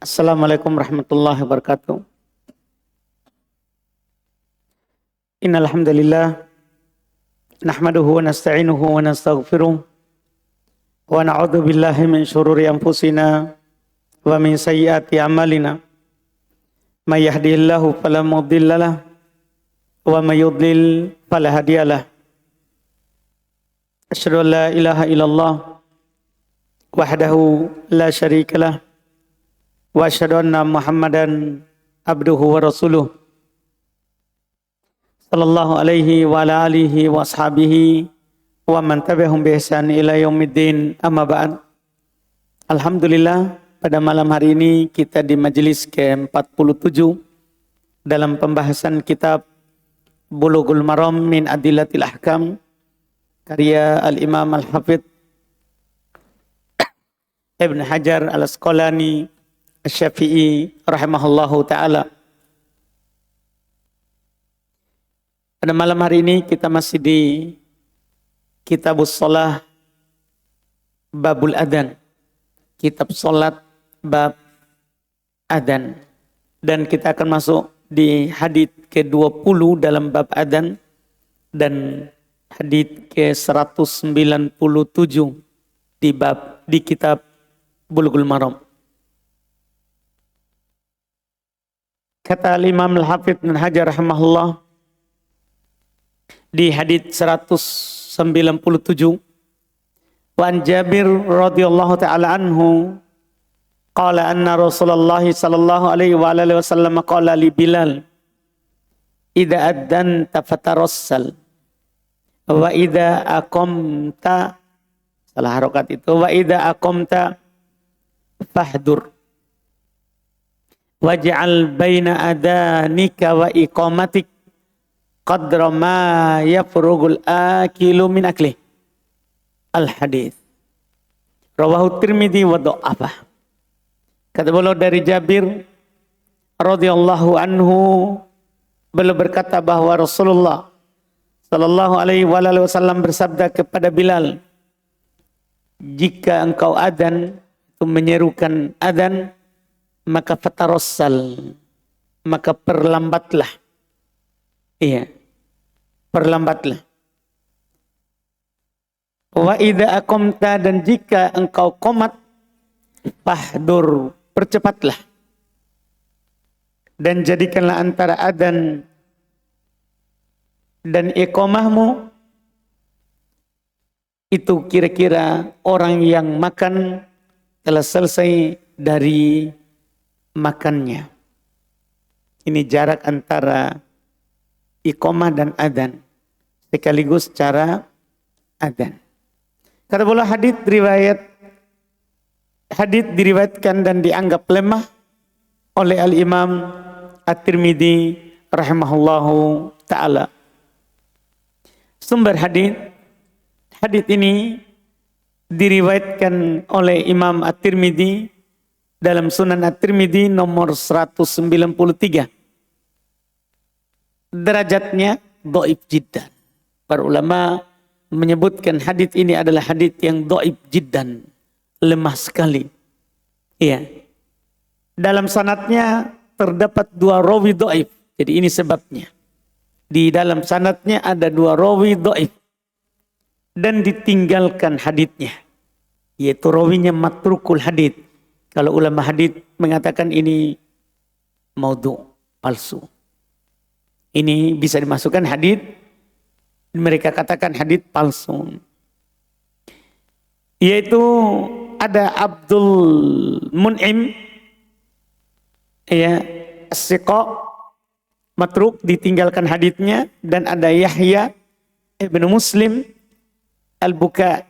Assalamualaikum warahmatullahi wabarakatuh. Innal hamdalillah nahmaduhu wa nasta'inuhu wa nastaghfiruh wa na'udzu billahi min syururi anfusina wa min sayyiati a'malina. May yahdihillahu fala mudhillalah wa may yudlil fala hadiyalah. Asyhadu an la ilaha illallah wahdahu la syarikalah wa asyhadu anna Muhammadan abduhu wa rasuluh sallallahu alaihi wa ala alihi wa ashabihi wa man tabi'ahum bi ihsan ila yaumiddin, amma ba'd. Alhamdulillah, pada malam hari ini kita di majelis ke-47 dalam pembahasan kitab Bulughul Maram min Adillatil Ahkam karya Al-Imam Al-Hafidh Ibn Hajar Al-Asqalani Asy-Syafi'i rahimahullahu ta'ala. Pada malam hari ini kita masih di Kitabus Shalah Babul Adhan, kitab salat bab adhan, dan kita akan masuk di hadits ke-20 dalam bab adhan dan hadits ke-197 di kitab Bulughul Maram. Kata Imam Al-Hafidh Ibn Hajar rahimahullah di hadits 197, wa an Jabir radhiyallahu ta'ala anhu qala anna Rasulullah sallallahu alaihi wa alihi wasallam qala li Bilal idza adzanta fatarassal wa idza aqamta, salah harokat itu, wa idza aqamta fahdur waj'al baina adanika wa iqamatik qadra ma yafrugul akilu min akli. Al-hadits rawahu Tirmidzi wa dha'afah. Kata beliau dari Jabir radhiyallahu anhu, beliau berkata bahwa Rasulullah sallallahu alaihi wasallam bersabda kepada Bilal, jika engkau adzan, itu menyerukan adzan, maka fatarassal, maka perlambatlah. Iya, perlambatlah. Wa idza aqamta, dan jika engkau qomat, fahdur, percepatlah. Dan jadikanlah antara adzan dan iqamahmu itu kira-kira orang yang makan telah selesai dari makannya. Ini jarak antara iqamah dan adzan, sekaligus cara adzan. Kata bola hadits diriwayatkan dan dianggap lemah oleh Al-Imam At-Tirmidzi rahimahullahu ta'ala. Sumber hadits ini diriwayatkan oleh Imam At-Tirmidzi dalam Sunan At-Tirmidzi nomor 193. Derajatnya dhaif jiddan. Para ulama menyebutkan hadits ini adalah hadits yang dhaif jiddan, lemah sekali. Iya. Dalam sanadnya terdapat 2 rawi dhaif. Jadi ini sebabnya. Di dalam sanadnya ada 2 rawi dhaif dan ditinggalkan haditsnya, yaitu rawinya matrukul hadits. Kalau ulama hadits mengatakan ini maudhu', palsu. Ini bisa dimasukkan hadits, mereka katakan hadits palsu. Yaitu ada Abdul Mun'im, ya, as-siqa, matruk, ditinggalkan haditsnya, dan ada Yahya ibn Muslim al-Buka,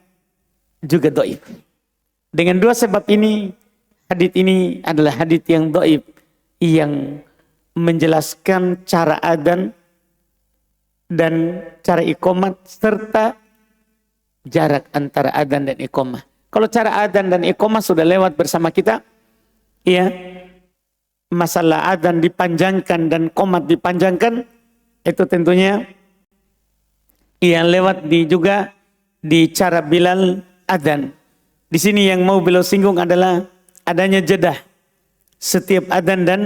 juga dhaif. Dengan 2 sebab ini, hadits ini adalah hadits yang dhaif, yang menjelaskan cara adzan dan cara iqamat serta jarak antara adzan dan iqamah. Kalau cara adzan dan iqamah sudah lewat bersama kita, ya. Masalah adzan dipanjangkan dan qomat dipanjangkan, itu tentunya yang lewat juga di cara Bilal adzan. Di sini yang mau beliau singgung adalah adanya jedah setiap adzan dan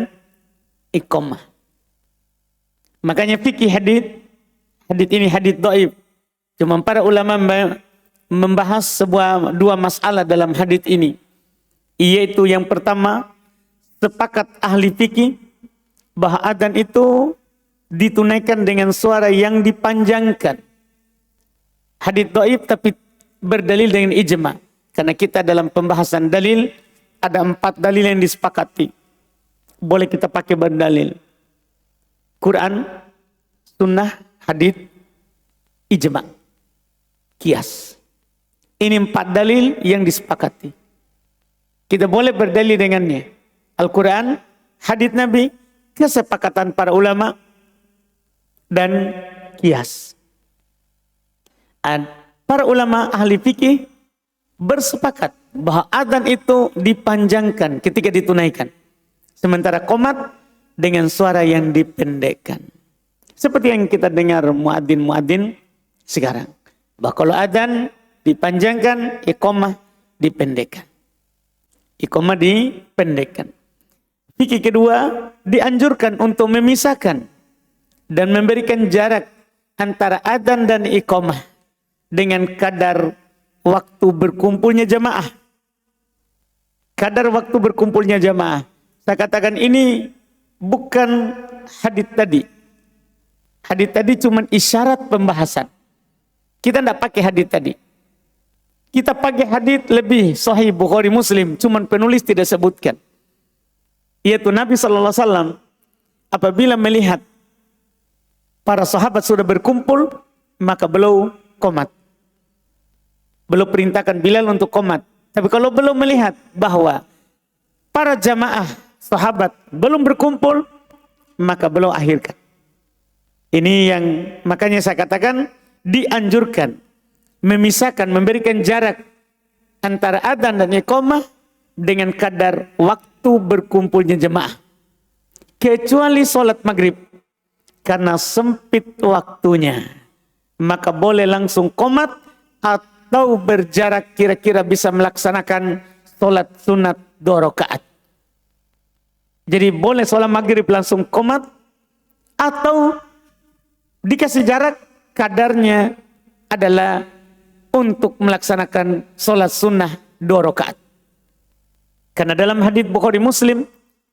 iqamah. Makanya fikih hadits ini hadits dhaif. Cuma para ulama membahas dua masalah dalam hadits ini. Yaitu yang pertama, sepakat ahli fikih bahwa adzan itu ditunaikan dengan suara yang dipanjangkan. Hadits dhaif tapi berdalil dengan ijma. Karena kita dalam pembahasan dalil ada 4 dalil yang disepakati. Boleh kita pakai berdalil. Quran, sunnah, hadits, ijma, kias. Ini 4 dalil yang disepakati. Kita boleh berdalil dengannya. Al-Quran, hadits Nabi, kesepakatan para ulama, dan kias. Para ulama ahli fikih bersepakat bahwa adzan itu dipanjangkan ketika ditunaikan. Sementara qomat dengan suara yang dipendekkan. Seperti yang kita dengar muadzin sekarang. Bahwa kalau adzan dipanjangkan, iqamah dipendekkan. Iqamah dipendekkan. Fikih kedua, dianjurkan untuk memisahkan dan memberikan jarak antara adzan dan iqamah dengan kadar waktu berkumpulnya jamaah. Kadar waktu berkumpulnya jamaah. Saya katakan ini bukan hadits tadi. Hadits tadi cuma isyarat pembahasan. Kita tidak pakai hadits tadi. Kita pakai hadits lebih sahih Bukhari Muslim, cuma penulis tidak sebutkan. Yaitu Nabi SAW apabila melihat para sahabat sudah berkumpul, maka beliau qomat. Beliau perintahkan Bilal untuk qomat. Tapi kalau belum melihat bahwa para jamaah sahabat belum berkumpul, maka beliau akhirkan. Ini yang makanya saya katakan dianjurkan memisahkan, memberikan jarak antara adzan dan iqamah dengan kadar waktu berkumpulnya jemaah. Kecuali sholat maghrib, karena sempit waktunya, maka boleh langsung qomat atau berjarak kira-kira bisa melaksanakan sholat sunat 2 rakaat. Jadi boleh sholat maghrib langsung qomat, atau dikasih jarak kadarnya adalah untuk melaksanakan sholat sunnah 2 rakaat. Karena dalam hadits Bukhari Muslim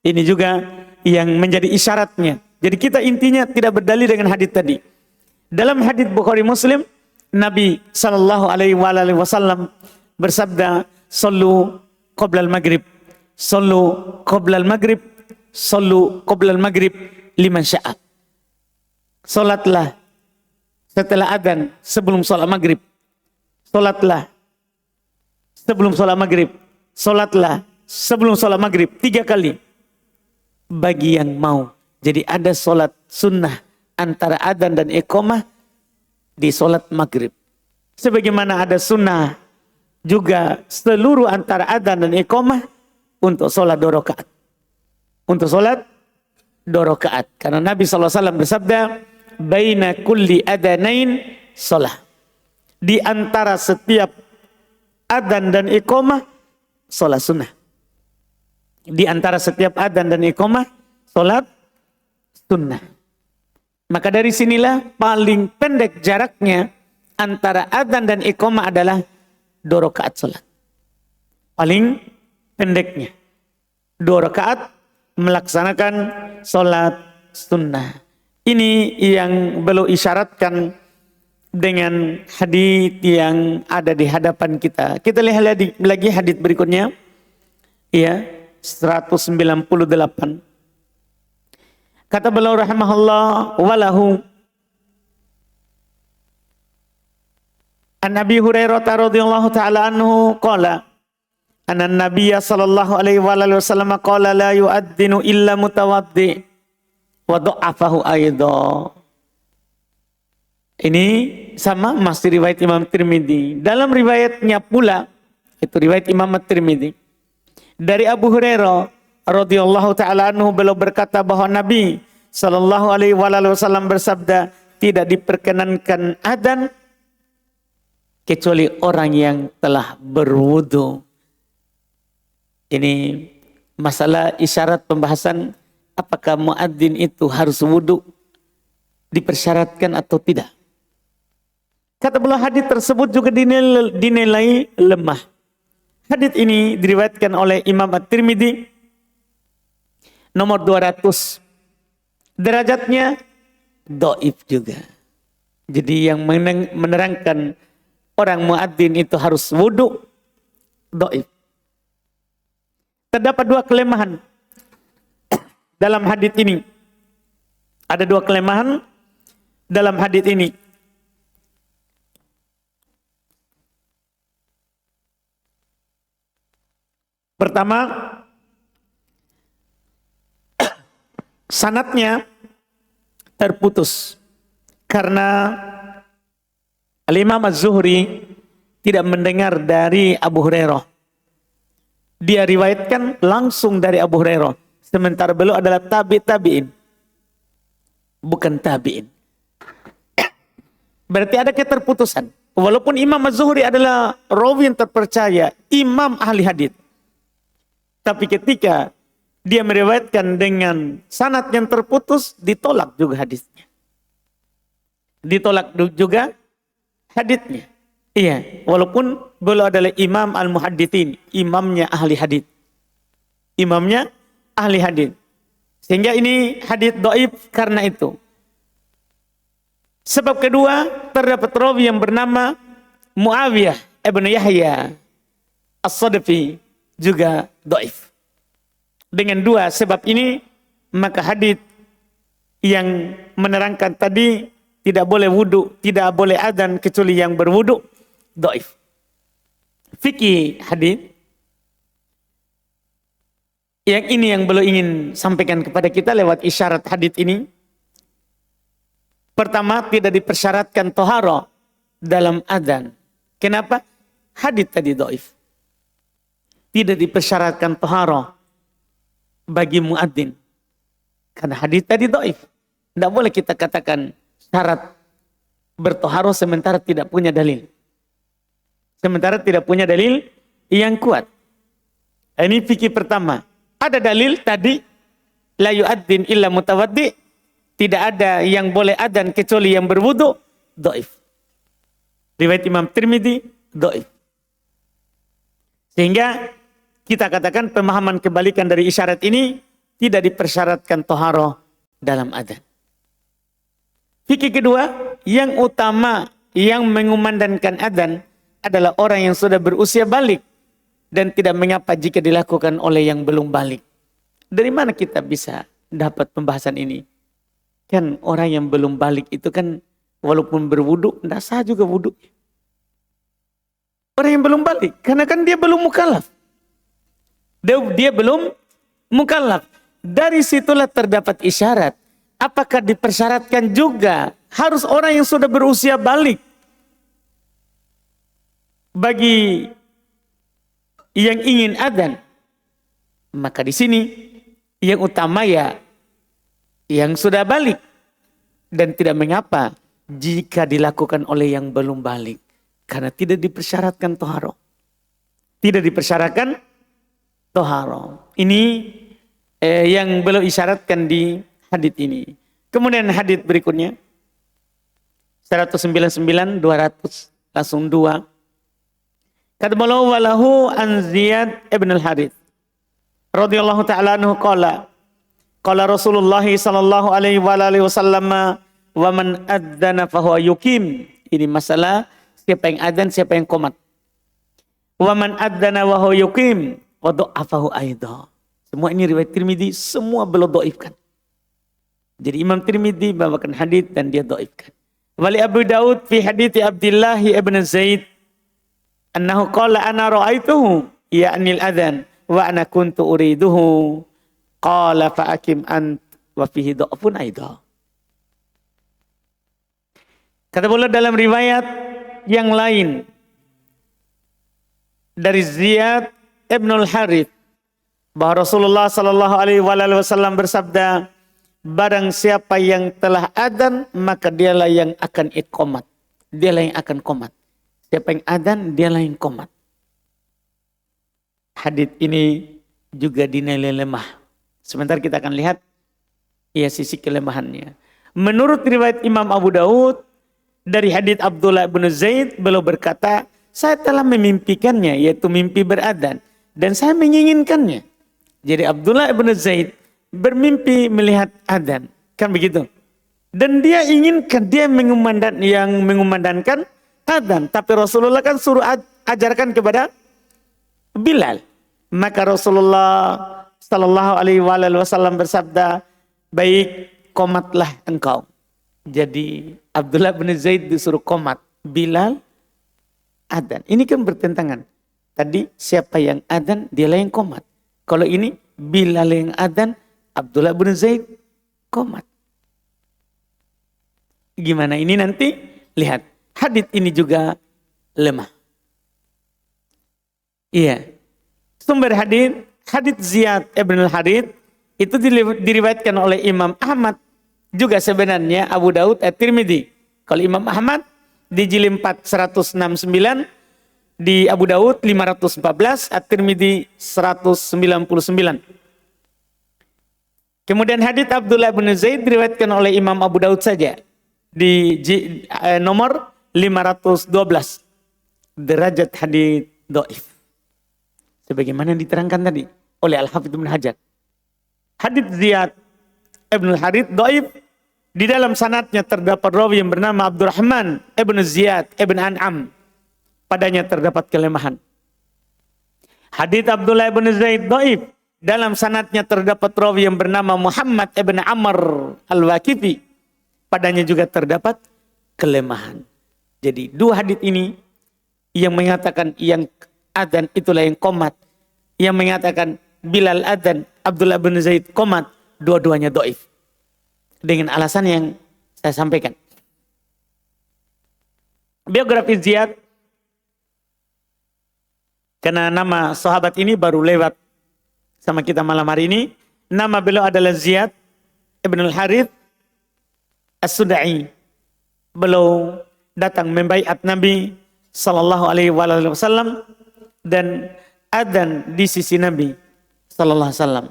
ini juga yang menjadi isyaratnya. Jadi kita intinya tidak berdalil dengan hadits tadi. Dalam hadits Bukhari Muslim, Nabi SAW bersabda, "Sallu qoblal maghrib, sallu qoblal maghrib, sallu qoblal maghrib liman sya'a." Salatlah setelah adzan sebelum salat maghrib. Salatlah sebelum salat maghrib. Salatlah sebelum salat maghrib 3 kali bagi yang mau. Jadi ada salat sunnah antara adzan dan iqamah di salat maghrib. Sebagaimana ada sunnah juga seluruh antara adzan dan iqamah untuk salat 2 rakaat. Untuk salat 2 rakaat. Karena Nabi SAW bersabda, "Baina kulli adanain salat." Di antara setiap adzan dan iqamah salat sunnah. Di antara setiap adzan dan iqamah salat sunnah. Maka dari sinilah paling pendek jaraknya antara adzan dan iqamah adalah 2 rakaat salat. Paling pendeknya 2 rakaat melaksanakan salat sunnah. Ini yang beliau isyaratkan dengan hadis yang ada di hadapan kita. Kita lihat lagi hadis berikutnya. Ya, 198. Kata beliau rahimahullah, walahu an Abi Hurairah radhiyallahu taala anhu qala anna Nabiyya sallallahu alaihi wasallam qala la yu'adzinu illa mutawaddi wa dha'afahu aidha. Ini sama masih riwayat Imam Tirmidzi. Dalam riwayatnya pula, itu riwayat Imam Tirmidzi, dari Abu Hurairah radhiyallahu taala anhu, beliau berkata bahwa Nabi sallallahu alaihi wasallam bersabda, tidak diperkenankan adzan kecuali orang yang telah berwudu. Ini masalah isyarat pembahasan apakah muadzin itu harus wudu dipersyaratkan atau tidak. Kata beliau hadis tersebut juga dinilai lemah. Hadis ini diriwayatkan oleh Imam At-Tirmidzi nomor 200. Derajatnya dhaif juga. Jadi yang menerangkan orang muadzin itu harus wudu dhaif. Terdapat dua kelemahan dalam hadis ini. Ada dua kelemahan dalam hadis ini. Pertama, sanadnya terputus karena Al-Imam Az-Zuhri tidak mendengar dari Abu Hurairah. Dia riwayatkan langsung dari Abu Hurairah, sementara beliau adalah tabi'in, bukan tabi'in. Berarti ada keterputusan. Walaupun Imam Az-Zuhri adalah rawi yang terpercaya, imam ahli hadis, tapi ketika dia meriwayatkan dengan sanad yang terputus, ditolak juga hadisnya. Ditolak juga hadisnya. Iya, walaupun beliau adalah imam al-muhadditsin, imamnya ahli hadis. Imamnya ahli hadis. Sehingga ini hadis dhaif karena itu. Sebab kedua, terdapat rawi yang bernama Muawiyah ibn Yahya As-Sadafi juga dhaif. Dengan dua sebab ini, maka hadis yang menerangkan tadi tidak boleh wudu, tidak boleh adzan kecuali yang berwudu, dhaif. Fikih hadis yang ini yang beliau ingin sampaikan kepada kita lewat isyarat hadis ini. Pertama, tidak dipersyaratkan toharo dalam adzan. Kenapa? Hadis tadi dhaif. Tidak dipersyaratkan toharo bagi muadzin. Karena hadis tadi dhaif. Tidak boleh kita katakan syarat bertoharo sementara tidak punya dalil. Sementara tidak punya dalil yang kuat. Ini fikih pertama. Ada dalil tadi, la yu'adzin illa mutawaddi. Tidak ada yang boleh adzan kecuali yang berwudu, dhaif. Riwayat Imam Tirmidzi, dhaif. Sehingga kita katakan pemahaman kebalikan dari isyarat ini tidak dipersyaratkan toharo dalam adzan. Fikih kedua, yang utama yang mengumandangkan adzan adalah orang yang sudah berusia balik dan tidak mengapa jika dilakukan oleh yang belum balik. Dari mana kita bisa dapat pembahasan ini? Kan orang yang belum balik itu kan walaupun berwudu, tidak sah juga wudu. Orang yang belum balik, karena kan dia belum mukallaf. Dia belum mukallaf. Dari situlah terdapat isyarat. Apakah dipersyaratkan juga harus orang yang sudah berusia balik? Bagi yang ingin adzan, maka di sini yang utama ya yang sudah balik, dan tidak mengapa jika dilakukan oleh yang belum balik, karena tidak dipersyaratkan toharo. Tidak dipersyaratkan toharo. Ini yang belum isyaratkan di hadits ini. Kemudian hadits berikutnya 199 200 langsung 2. Kata beliau walahu an Ziyad ibn al-Harith radhiyallahu ta'ala anhu qala Rasulullah sallallahu alaihi wasallam wa man adzana fa huwa yuqim. Ini masalah siapa yang adzan, siapa yang qomat. Wa man adzana wa huwa yuqim wa dha'afahu aidha. Semua ini riwayat Tirmidzi, semua beliau dhaifkan. Jadi Imam Tirmidzi bawakan hadis dan dia dhaifkan. Wali Abu Daud fi hadits Abdullah ibn Zaid annahu qala ana ra'aituhu ya'ni al-adzan wa ana kuntu uriduhu qala fa akim ant wa fihi dha'fun aidha. Kata beliau dalam riwayat yang lain dari Ziyad ibn al-Harith bahwa Rasulullah sallallahu alaihi wasallam bersabda, barang siapa yang telah adzan maka dialah yang akan iqamat. Dialah yang akan qomat. Siapa yang adzan dialah yang qomat. Hadits ini juga dinilai lemah. Sebentar kita akan lihat ya sisi kelemahannya. Menurut riwayat Imam Abu Daud dari hadits Abdullah bin Zaid, beliau berkata, saya telah memimpikannya, yaitu mimpi beradzan, dan saya menginginkannya. Jadi Abdullah bin Zaid bermimpi melihat adzan, kan begitu. Dan dia inginkan, dia mengumandangkan adzan, tapi Rasulullah kan suruh ajarkan kepada Bilal. Maka Rasulullah sallallahu alaihi wasallam bersabda, baik, qomatlah engkau. Jadi Abdullah bin Zaid disuruh qomat, Bilal adzan. Ini kan bertentangan. Tadi siapa yang adzan, dialah yang qomat. Kalau ini Bilal yang adzan, Abdullah bin Zaid qomat. Gimana ini nanti? Lihat, hadits ini juga lemah. Iya. Sumber hadits Ziyad ibn al-Harith itu diriwayatkan oleh Imam Ahmad, juga sebenarnya Abu Daud at-Tirmidzi. Kalau Imam Ahmad di jilid 4 169, di Abu Daud 514, at-Tirmidzi 199. Kemudian hadits Abdullah bin Zaid diriwayatkan oleh Imam Abu Daud saja di nomor 512. Derajat hadits dhaif. Sebagaimana diterangkan tadi oleh Al-Hafidz Ibnu Hajar. Hadits Ziyad ibn al-Harith dhaif. Di dalam sanadnya terdapat rawi yang bernama Abdurrahman ibn Ziyad ibn An'am. Padanya terdapat kelemahan. Hadits Abdullah ibn Zaid dhaif. Dalam sanadnya terdapat rawi yang bernama Muhammad ibn Amr al-Waqifi. Padanya juga terdapat kelemahan. Jadi dua hadits ini yang mengatakan yang adzan itulah yang qomat, yang mengatakan Bilal adzan, Abdullah bin Zaid qomat, dua-duanya dhaif. Dengan alasan yang saya sampaikan. Biografi Ziyad, karena nama sahabat ini baru lewat sama kita malam hari ini. Nama beliau adalah Ziyad ibn al-Harith As-Sudai. Beliau datang membaiat Nabi sallallahu alaihi wasallam dan adzan di sisi Nabi sallallahu alaihi wasallam.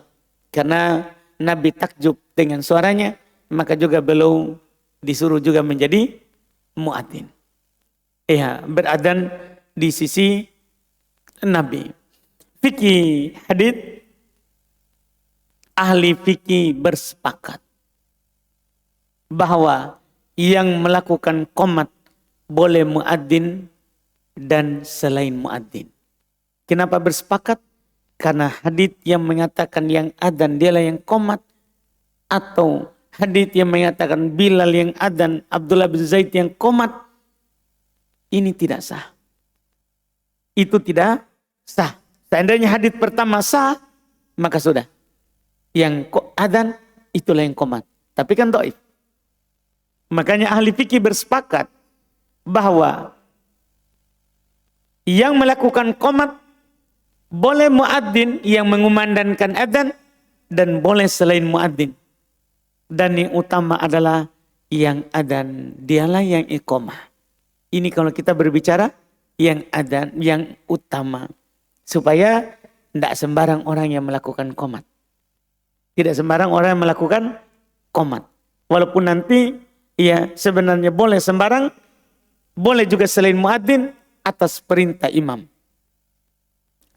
Karena Nabi takjub dengan suaranya, maka juga beliau disuruh juga menjadi muadzin. Iya, beradzan di sisi Nabi. Fikih hadits, ahli fikih bersepakat bahwa yang melakukan qomat boleh muadzin dan selain muadzin. Kenapa bersepakat? Karena hadits yang mengatakan yang adzan dialah yang qomat, atau hadits yang mengatakan Bilal yang adzan, Abdullah bin Zaid yang qomat, ini tidak sah. Itu tidak sah. Seandainya hadits pertama sah, maka sudah. Yang adzan itulah yang qomat. Tapi kan dhaif. Makanya ahli fikih bersepakat bahwa yang melakukan qomat boleh muadzin yang mengumandangkan adzan dan boleh selain muadzin. Dan yang utama adalah yang adzan, dialah yang iqamah. Ini kalau kita berbicara yang adzan, yang utama. Supaya tidak sembarang orang yang melakukan qomat. Tidak sembarang orang yang melakukan qomat. Walaupun nanti ya sebenarnya boleh sembarang, boleh juga selain muadzin atas perintah imam.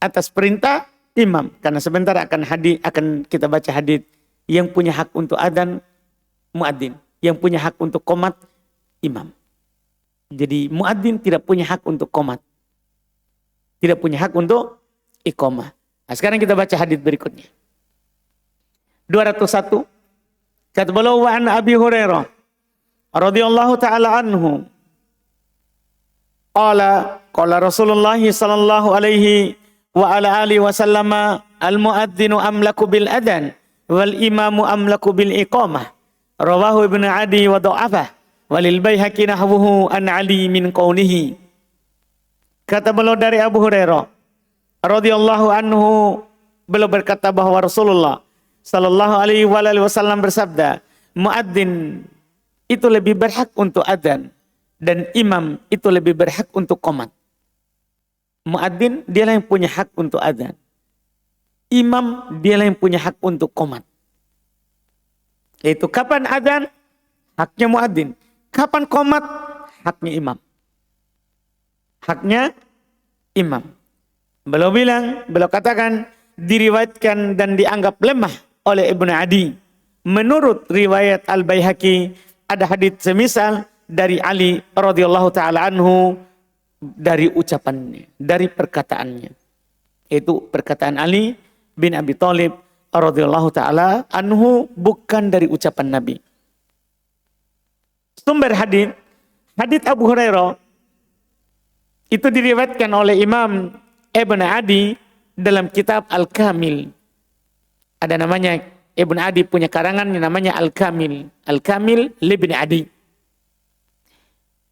Atas perintah imam. Karena sebentar akan kita baca hadits yang punya hak untuk adzan muadzin, yang punya hak untuk qomat imam. Jadi muadzin tidak punya hak untuk qomat. Tidak punya hak untuk iqamah. Nah, sekarang kita baca hadits berikutnya. 201. Kata beliau, wa an Abi Hurairah radhiyallahu ta'ala anhu qala Rasulullah sallallahu alaihi wa ala alihi wasallama al-muadzinu amlaku bil adzan wal imamu amlaku bil iqamah. Rawahu Ibnu Adi wa dha'afah walil Baihaqi nahwuhu an Ali min qawlihi. Kata beliau dari Abu Hurairah radhiyallahu anhu, beliau berkata bahwa Rasulullah sallallahu alaihi wasallam bersabda, muadzin itu lebih berhak untuk adzan dan imam itu lebih berhak untuk qomat. Muadzin dialah yang punya hak untuk adzan. imam dialah yang punya hak untuk qomat. Yaitu kapan adzan, haknya muadzin. Kapan qomat, haknya imam. Haknya imam. Beliau katakan, diriwayatkan dan dianggap lemah oleh Ibnu Adi. Menurut riwayat Al-Baihaqi, ada hadits semisal dari Ali radhiyallahu taala anhu, dari ucapannya, dari perkataannya. Itu perkataan Ali bin Abi Thalib radhiyallahu taala anhu, bukan dari ucapan Nabi. Sumber hadits Abu Hurairah itu diriwayatkan oleh Imam Ibn Adi dalam kitab Al-Kamil. Ada namanya, Ibn Adi punya karangan yang namanya Al-Kamil. Al-Kamil Ibn Adi.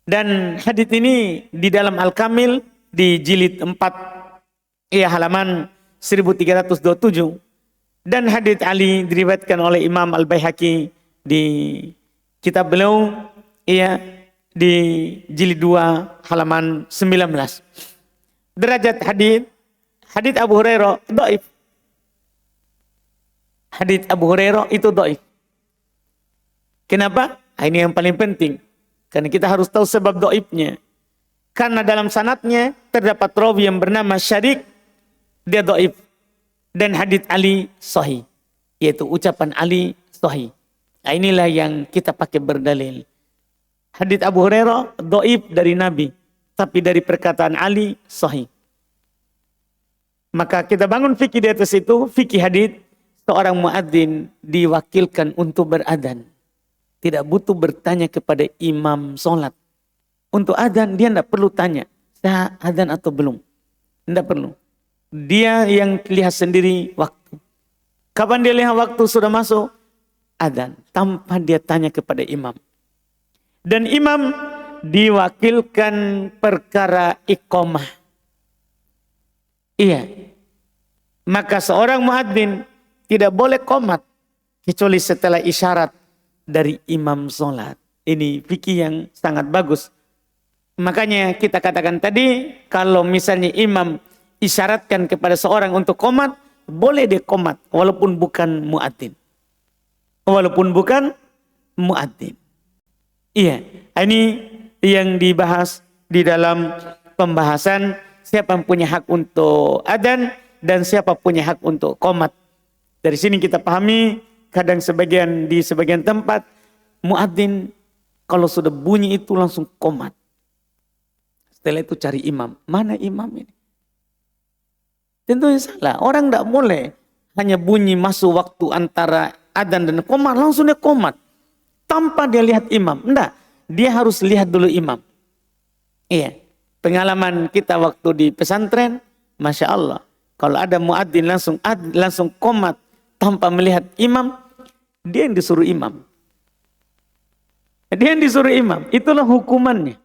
Dan hadits ini di dalam Al-Kamil di jilid 4, halaman 1327. Dan hadits Ali diriwayatkan oleh Imam Al-Baihaqi di kitab beliau, di jilid 2 halaman 19. Derajat hadits Abu Hurairah dhaif. Hadits Abu Hurairah itu dhaif. Kenapa? Ini yang paling penting. Karena kita harus tahu sebab dhaifnya. Karena dalam sanadnya terdapat rawi yang bernama Syarik, dia dhaif. Dan hadits Ali sahih, yaitu ucapan Ali sahih. Nah, inilah yang kita pakai berdalil. Hadits Abu Hurairah dhaif dari Nabi, tapi dari perkataan Ali sahih. Maka kita bangun fikih di atas itu. Fikih hadits, seorang muadzin diwakilkan untuk beradzan. Tidak butuh bertanya kepada imam sholat. Untuk adzan dia tidak perlu tanya, saya adzan atau belum. Tidak perlu. Dia yang lihat sendiri waktu. Kapan dia lihat waktu sudah masuk, adzan, tanpa dia tanya kepada imam. Dan imam diwakilkan perkara iqamah. Iya. Maka seorang muadzin tidak boleh qomat kecuali setelah isyarat dari imam sholat. Ini fikih yang sangat bagus. Makanya kita katakan tadi, kalau misalnya imam isyaratkan kepada seorang untuk qomat, boleh dia qomat walaupun bukan muadzin. Walaupun bukan muadzin. Iya, ini yang dibahas di dalam pembahasan siapa yang punya hak untuk adzan dan siapa punya hak untuk qomat. Dari sini kita pahami, kadang di sebagian tempat muadzin kalau sudah bunyi itu langsung qomat. Setelah itu cari imam. Mana imam ini? Tentunya salah. Orang tidak boleh hanya bunyi masuk waktu antara adzan dan qomat, langsung dia qomat. Tanpa dia lihat imam. Tidak. Dia harus lihat dulu imam. Iya. Pengalaman kita waktu di pesantren, Masya Allah. Kalau ada muadzin langsung qomat tanpa melihat imam, dia yang disuruh imam. Dia yang disuruh imam. Itulah hukumannya.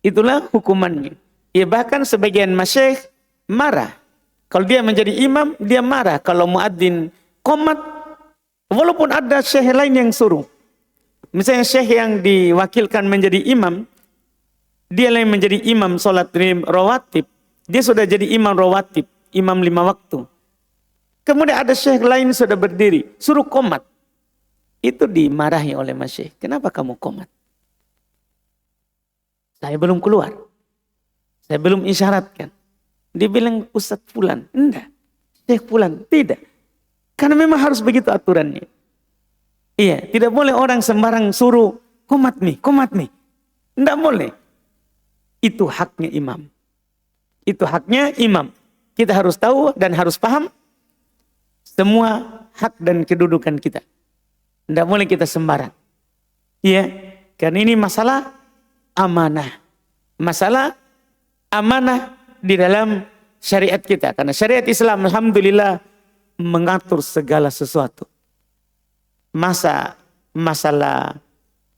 Itulah hukumannya. Ya, bahkan sebagian masyayikh marah. Kalau dia menjadi imam, dia marah. Kalau muadzin qomat, walaupun ada syekh lain yang suruh. Misalnya syekh yang diwakilkan menjadi imam, dia lain menjadi imam sholat rawatib. Dia sudah jadi imam rawatib, imam 5 waktu. Kemudian ada syekh lain sudah berdiri, suruh qomat. Itu dimarahi oleh masyayikh. Kenapa kamu qomat? Saya belum keluar. Saya belum isyaratkan. Dia bilang Ustadz Fulan. Enggak. Syekh Fulan. Tidak. Karena memang harus begitu aturannya. Iya. Tidak boleh orang sembarang suruh qomat nih. Enggak boleh. Itu haknya imam. Itu haknya imam. Kita harus tahu dan harus paham semua hak dan kedudukan kita. Enggak boleh kita sembarang. Iya. Karena ini masalah amanah. Masalah amanah di dalam syariat kita. Karena syariat Islam alhamdulillah mengatur segala sesuatu. Masalah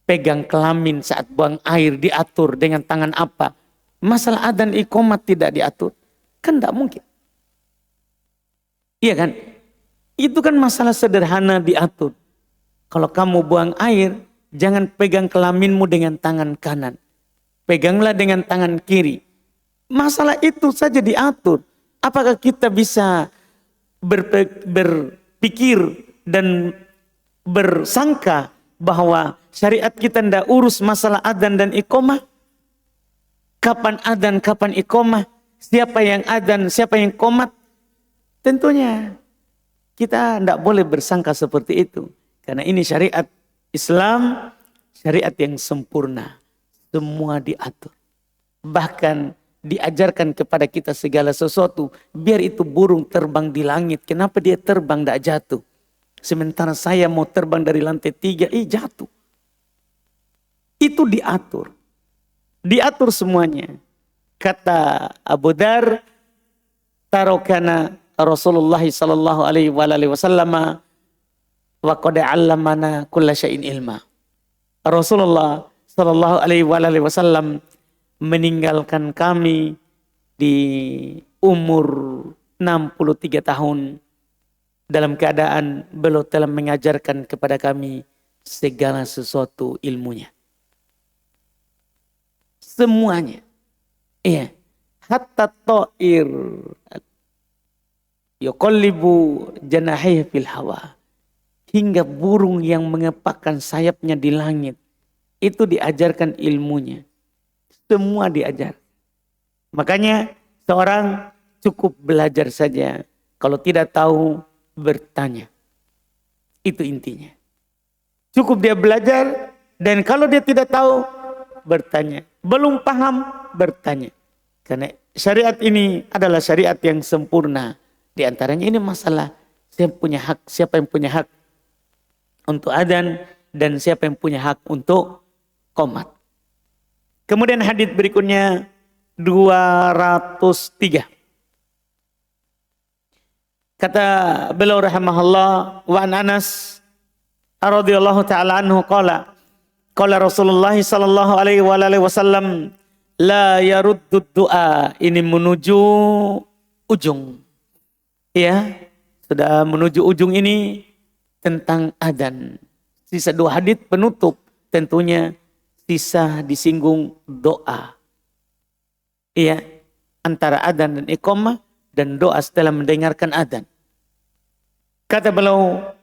pegang kelamin saat buang air diatur dengan tangan apa. Masalah adzan iqamat tidak diatur. Kan tidak mungkin. Iya kan? Itu kan masalah sederhana diatur. Kalau kamu buang air, jangan pegang kelaminmu dengan tangan kanan. Peganglah dengan tangan kiri. Masalah itu saja diatur. Apakah kita bisa berpikir dan bersangka bahwa syariat kita tidak urus masalah adzan dan iqamah. Kapan adzan, kapan iqamah, siapa yang adzan, siapa yang qomat. Tentunya kita tidak boleh bersangka seperti itu. Karena ini syariat Islam, syariat yang sempurna. Semua diatur. Bahkan diajarkan kepada kita segala sesuatu. Biar itu burung terbang di langit. Kenapa dia terbang tidak jatuh? Sementara saya mau terbang dari lantai 3, jatuh. Itu diatur. Diatur semuanya. Kata Abu Dar, tarokana Rasulullah sallallahu alaihi wasallam wa qad 'allamana kulla syai'in ilma. Rasulullah sallallahu alaihi wasallam meninggalkan kami di umur 63 tahun dalam keadaan beliau telah mengajarkan kepada kami segala sesuatu ilmunya. Semuanya. Iya. Hatta ta'ir yuqallibu janahihi fil hawa. Hingga burung yang mengepakkan sayapnya di langit. Itu diajarkan ilmunya. Semua diajar. Makanya seorang cukup belajar saja. Kalau tidak tahu, bertanya. Itu intinya. Cukup dia belajar. Dan kalau dia tidak tahu, bertanya. Belum paham, bertanya. Karena syariat ini adalah syariat yang sempurna. Di antaranya ini masalah siapa yang punya hak untuk adzan dan siapa yang punya hak untuk qomat. Kemudian hadits berikutnya 203. Kata beliau rahimahullah, wa an Anas radhiyallahu taala anhu qala Rasulullah sallallahu alaihi wasallam la yaruddu du'a. Ini menuju ujung. Ya, sudah menuju ujung ini tentang adzan. Sisa 2 hadits penutup tentunya sisa disinggung doa. Iya, antara adzan dan iqamah dan doa setelah mendengarkan adzan. Kata beliau,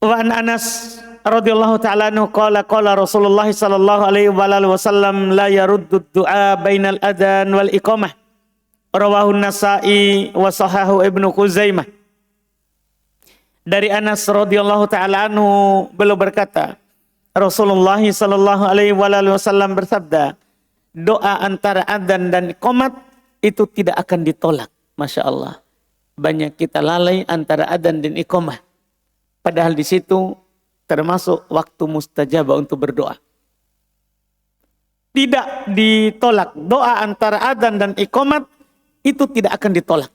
wa an Anas radhiyallahu ta'ala anhu qala Rasulullah sallallahu alaihi wasallam la yaruddu du'a bainal adzan wal iqamah. Rawahu Nasa'i wa sahahu Ibnu Khuzaimah. Dari Anas radhiyallahu ta'ala anhu beliau berkata, Rasulullah sallallahu alaihi wasallam bersabda, doa antara adzan dan iqamat itu tidak akan ditolak. Masya Allah. Banyak kita lalai antara adzan dan iqamah. Padahal di situ termasuk waktu mustajabah untuk berdoa. Tidak ditolak. Doa antara adzan dan iqamat itu tidak akan ditolak.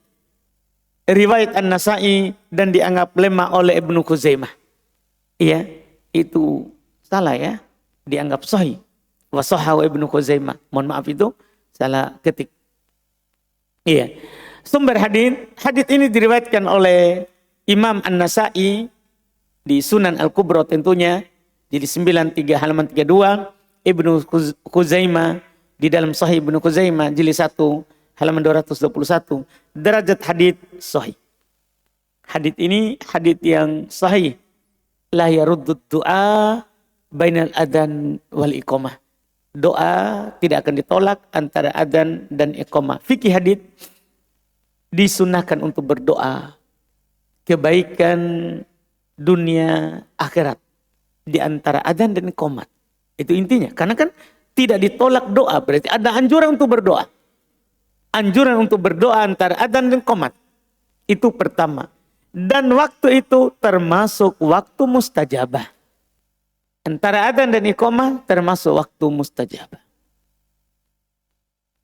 Riwayat An-Nasa'i dan dianggap lemah oleh Ibnu Khuzaimah. Iya, itu salah ya. Dianggap sahih. Wa sahahu Ibnu Khuzaimah. Mohon maaf itu salah ketik. Iya. Sumber hadits ini diriwayatkan oleh Imam An-Nasa'i di Sunan Al-Kubra tentunya. Jadi 93 halaman 32. Ibnu Khuzaimah di dalam Sahih Ibnu Khuzaimah jilid 1 halaman 221. Derajat hadits sahih. Hadits ini hadits yang sahih. La yaruddu du'a bainal adzan wal iqamah. Doa tidak akan ditolak antara adzan dan iqamah. Fikih hadits disunahkan untuk berdoa kebaikan dunia akhirat di antara adzan dan iqamah. Itu intinya. Karena kan tidak ditolak doa, berarti ada anjuran untuk berdoa. Anjuran untuk berdoa antara adzan dan iqamah. Itu pertama. Dan waktu itu termasuk waktu mustajabah. Antara adzan dan iqamah termasuk waktu mustajabah.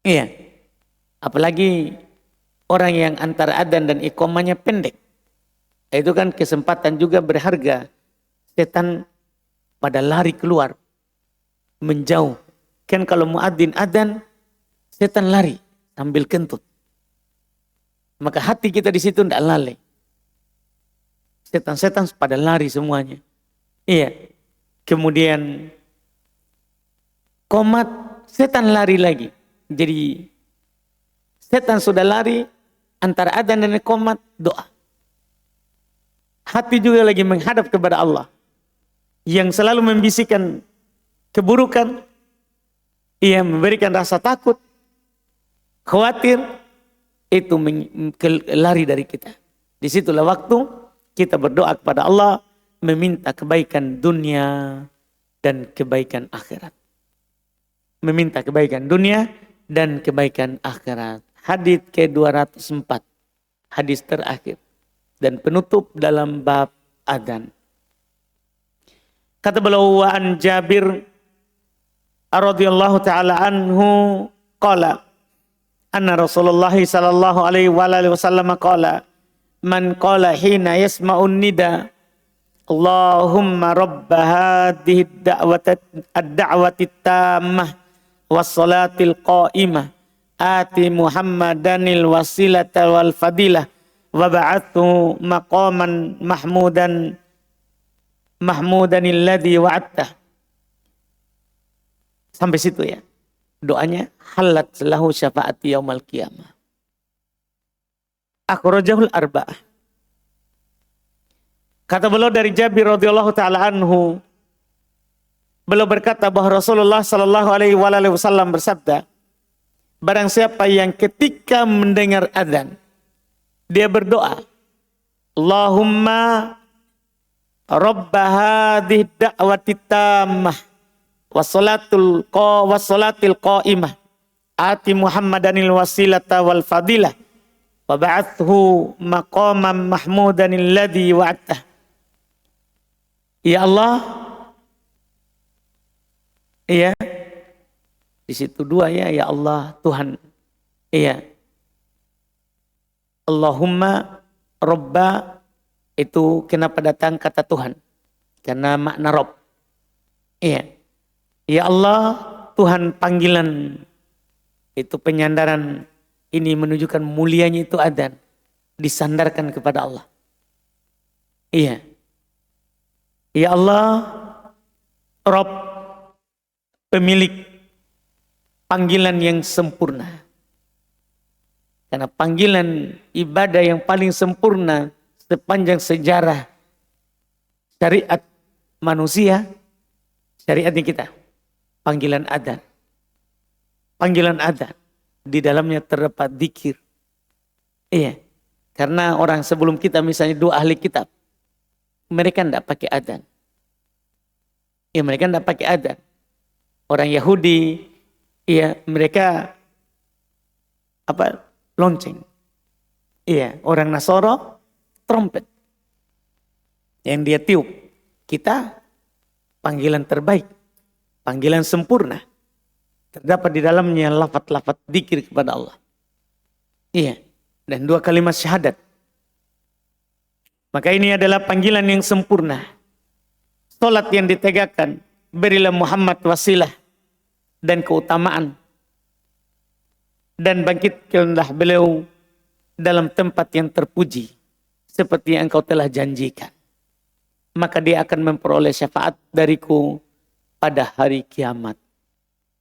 Iya. Apalagi orang yang antara adzan dan iqamahnya pendek. Itu kan kesempatan juga berharga. Setan pada lari keluar. Menjauh. Kan kalau muadzin adzan, setan lari sambil kentut. Maka hati kita di situ tidak lalai. Setan-setan pada lari semuanya. Iya. Kemudian qomat, setan lari lagi. Jadi setan sudah lari, antara adzan dan iqamat doa. Hati juga lagi menghadap kepada Allah yang selalu membisikkan keburukan, ia memberikan rasa takut, khawatir, itu lari dari kita. Disitulah waktu kita berdoa kepada Allah, meminta kebaikan dunia dan kebaikan akhirat. Meminta kebaikan dunia dan kebaikan akhirat. Hadis ke-204, hadis terakhir dan penutup dalam bab adzan. Kata beliau, wa an Jabir radhiyallahu taala anhu qala anna Rasulullah sallallahu alaihi wasallam qala man qala hina yasma'un nida Allahumma rabb hadhihi ad-da'wati tammah was salatil qa'imah ati Muhammadanil wasilata wal fadilah wa ba'athu maqaman mahmudanil ladzi wa'adta. Sampai situ ya. Doanya halat lahu syafaati yaumal qiyamah. Akhrajahul arba'ah. Kata beliau dari Jabir radhiyallahu taala anhu, beliau berkata bahwa Rasulullah sallallahu alaihi wasallam bersabda, barang siapa yang ketika mendengar adzan dia berdoa, Allahumma rabb hadhihi da'wati tammah wassalatil qa'imah ati Muhammadanil wasilata wal fadilah wa ba'athu maqaman mahmudanil ladzi wa'adtah. Ya Allah, iya, di situ dua ya, ya Allah Tuhan, iya. Allahumma Robba itu kenapa datang kata Tuhan? Karena makna Rob. Iya. Ya Allah Tuhan panggilan, itu penyandaran ini menunjukkan mulianya itu adzan, disandarkan kepada Allah. Iya. Ya Allah Rob, pemilik panggilan yang sempurna. Karena panggilan ibadah yang paling sempurna sepanjang sejarah syariat manusia, syariatnya kita, panggilan adzan. Panggilan adzan, di dalamnya terdapat dzikir. Iya, karena orang sebelum kita misalnya dua ahli kitab, mereka tidak pakai adzan. Ya, mereka tidak pakai adzan. Orang Yahudi, iya, mereka lonceng. Iya, orang Nasoro trompet yang dia tiup. Kita panggilan terbaik, panggilan sempurna. Terdapat di dalamnya lafaz-lafaz dzikir kepada Allah. Iya, dan dua kalimat syahadat. Maka ini adalah panggilan yang sempurna. Salat yang ditegakkan, berilah Muhammad wasilah dan keutamaan. Dan bangkitkanlah beliau dalam tempat yang terpuji, seperti yang engkau telah janjikan. Maka dia akan memperoleh syafaat dariku pada hari kiamat.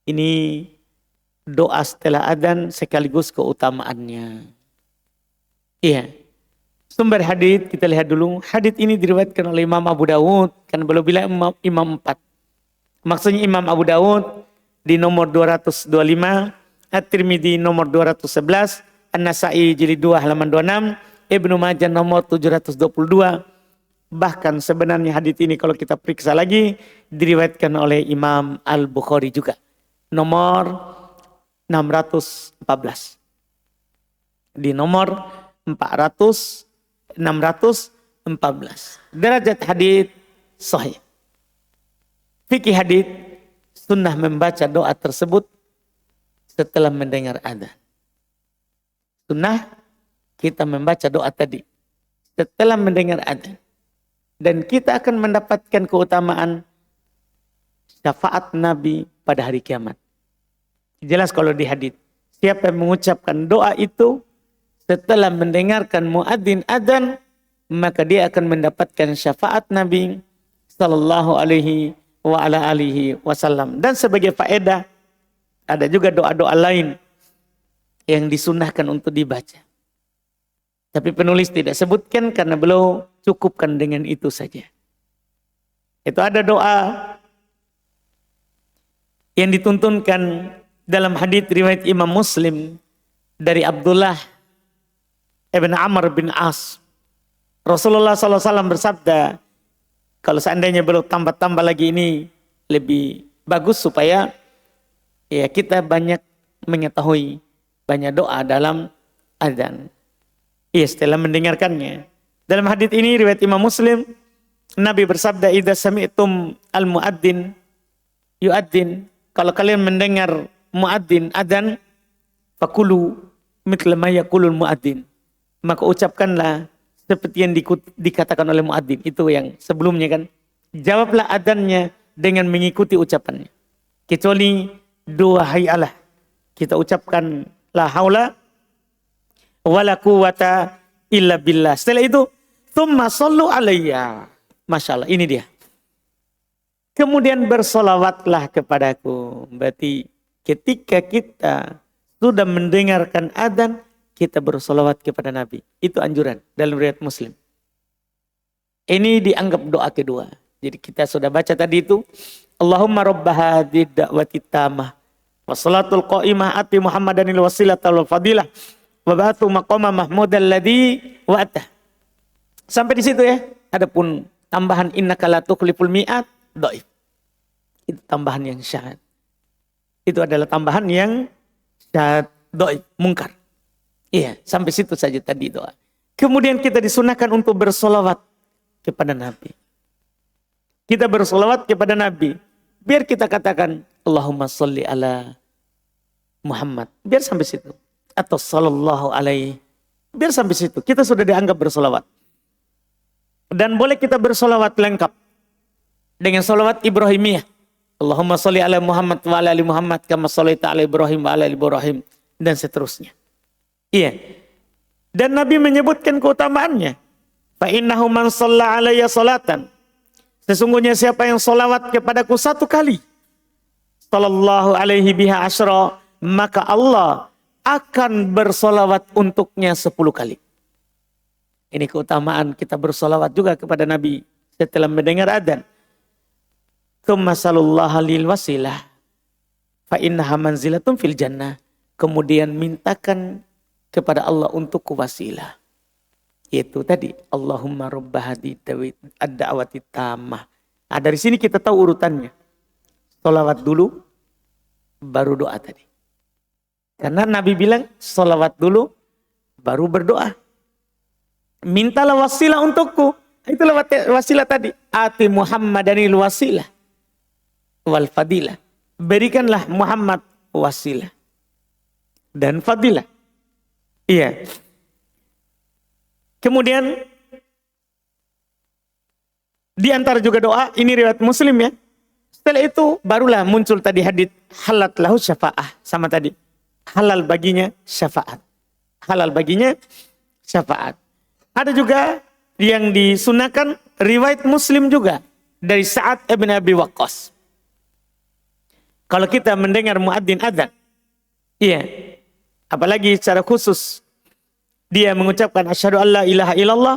Ini doa setelah adzan sekaligus keutamaannya. Iya. Sumber hadits kita lihat dulu. Hadits ini diriwayatkan oleh Imam Abu Dawud. Kan belum bilang Imam 4. Maksudnya Imam Abu Dawud di nomor 225. At-Tirmidzi nomor 211. An-Nasa'i jilid 2 halaman 26. Ibnu Majah nomor 722. Bahkan sebenarnya hadits ini kalau kita periksa lagi diriwayatkan oleh Imam Al-Bukhari juga. Nomor 614. Di nomor 614. Derajat hadits sahih. Fikih hadits, sunnah membaca doa tersebut setelah mendengar adzan. Sunnah kita membaca doa tadi setelah mendengar adzan. Dan kita akan mendapatkan keutamaan syafaat Nabi pada hari kiamat. Jelas kalau di hadits. Siapa yang mengucapkan doa itu setelah mendengarkan muadzin adzan, maka dia akan mendapatkan syafaat Nabi sallallahu alaihi wa ala alihi wasallam. Dan sebagai faedah, ada juga doa-doa lain yang disunnahkan untuk dibaca. Tapi penulis tidak sebutkan karena beliau cukupkan dengan itu saja. Itu ada doa yang dituntunkan dalam hadits riwayat Imam Muslim dari Abdullah ibn Amr bin As. Rasulullah SAW bersabda, kalau seandainya beliau tambah-tambah lagi ini lebih bagus supaya ya kita banyak mengetahui banyak doa dalam adzan. Iya, setelah mendengarkannya. Dalam hadits ini riwayat Imam Muslim, Nabi bersabda, "Idza sami'tum al-muadzin yu'adzin." Kalau kalian mendengar muadzin adzan, fakulu mithla ma yaqulul muadzin. Maka ucapkanlah seperti yang dikatakan oleh muadzin. Itu yang sebelumnya kan. Jawablah adzannya dengan mengikuti ucapannya. Kecuali dua hayalah. Kita ucapkan la haula wala quwata illa billah. Setelah itu, tsumma shallu alayya. Masya Allah, ini dia. Kemudian bersolawatlah kepadaku. Berarti ketika kita sudah mendengarkan adzan, kita bersolawat kepada Nabi. Itu anjuran dalam riwayat Muslim. Ini dianggap doa kedua. Jadi kita sudah baca tadi itu. Allahumma rabba hadhihi da'wati tammah wassalatul qa'imah ati Muhammadanil wasilata wal fadilah wa ba'athu maqama mahmudal ladzi wa'ata. Sampai di situ ya. Adapun tambahan innaka la tukhliful mi'at dhaif. Itu tambahan yang syad. Itu adalah tambahan yang syad, dhaif, mungkar. Iya, sampai situ saja tadi doa. Kemudian kita disunahkan untuk bersolawat kepada Nabi. Kita bersolawat kepada Nabi. Biar kita katakan, Allahumma sholli ala Muhammad. Biar sampai situ. Atau sallallahu alaihi. Biar sampai situ. Kita sudah dianggap bersolawat. Dan boleh kita bersolawat lengkap. Dengan solawat Ibrahimiyah. Allahumma sholli ala Muhammad wa ala ali Muhammad. Kama shollaita ala Ibrahim wa ala ali Ibrahim. Dan seterusnya. Iya. Dan Nabi menyebutkan keutamaannya. Fa innahu man shalla alayya salatan. Sesungguhnya siapa yang solawat kepadaku satu kali. Sallallahu alaihi biha asyra. Maka Allah akan bersolawat untuknya 10 kali. Ini keutamaan kita bersolawat juga kepada Nabi. Setelah mendengar adzan. Tsumma sallallahu lil wasilah. Fa innaha manzilatun fil jannah. Kemudian mintakan kepada Allah untuk wasilah. Itu tadi Allahumma rabba hadhihi ad-da'wati tammah. Nah, dari sini kita tahu urutannya. Sholawat dulu baru doa tadi. Karena Nabi bilang sholawat dulu baru berdoa. Mintalah wasilah untukku. Itulah wasilah tadi. Ati Muhammadanil wasilah wal fadilah. Berikanlah Muhammad wasilah dan fadilah. Iya. Kemudian di antara juga doa, ini riwayat Muslim ya. Setelah itu barulah muncul tadi hadits halat lahu syafa'ah, sama tadi. Halal baginya syafaat. Halal baginya syafaat. Ada juga yang disunahkan riwayat Muslim juga dari Sa'ad ibn Abi Waqqas. Kalau kita mendengar muadzin adzan, iya. Apalagi secara khusus dia mengucapkan asyhadu alla ilaha illallah.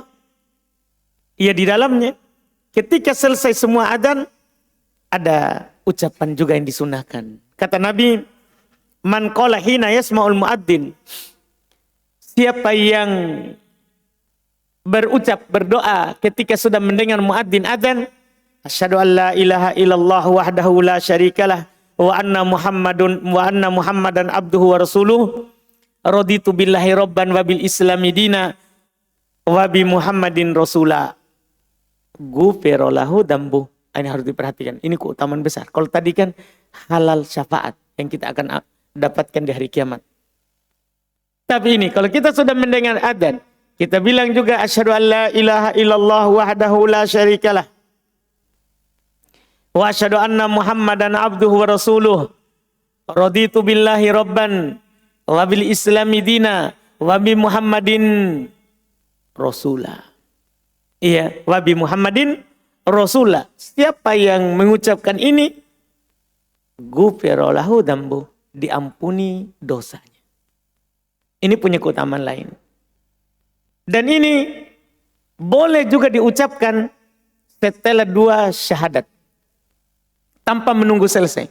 Ya di dalamnya ketika selesai semua adzan ada ucapan juga yang disunahkan. Kata Nabi, man qala hina yasma'ul muadzin. Siapa yang berucap berdoa ketika sudah mendengar muadzin adzan, asyhadu alla ilaha illallah wahdahu la syarikalah wa anna Muhammadan abduhu wa rasuluh. Raditu billahi rabban wa bil islami dina wa bi Muhammadin rasula. Ghufira lahu dambu. Ini harus diperhatikan. Ini keutamaan besar. Kalau tadi kan halal syafaat yang kita akan dapatkan di hari kiamat. Tapi ini kalau kita sudah mendengar adzan, kita bilang juga asyhadu an la ilaha illallah wahdahu la syarikalah wa asyhadu anna Muhammadan abduhu wa rasuluh. Raditu billahi rabban wabil islami dina wabi Muhammadin rasulah. Iya, wabi Muhammadin rasulah. Siapa yang mengucapkan ini, ghufira lahu dambu, diampuni dosanya. Ini punya keutamaan lain. Dan ini boleh juga diucapkan setelah 2 syahadat. Tanpa menunggu selesai.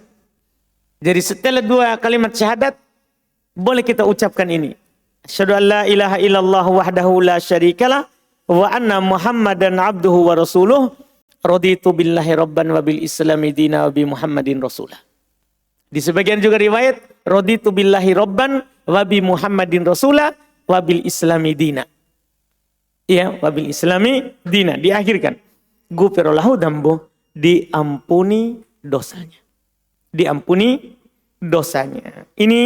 Jadi setelah 2 kalimat syahadat, boleh kita ucapkan ini. Asyhadu an la ilaha illallah wahdahu la syarikalah wa anna Muhammadan abduhu wa rasuluh. Raditu billahi rabban wa bil islami dina wa bi Muhammadin rasulah. Di sebagian juga riwayat, raditu billahi rabban wa bi Muhammadin rasulah wa bil islami dina. Ya, wa bil islami dina. Diakhirkan. Ghufirallahu dzambuh, diampuni dosanya. Diampuni dosanya. Ini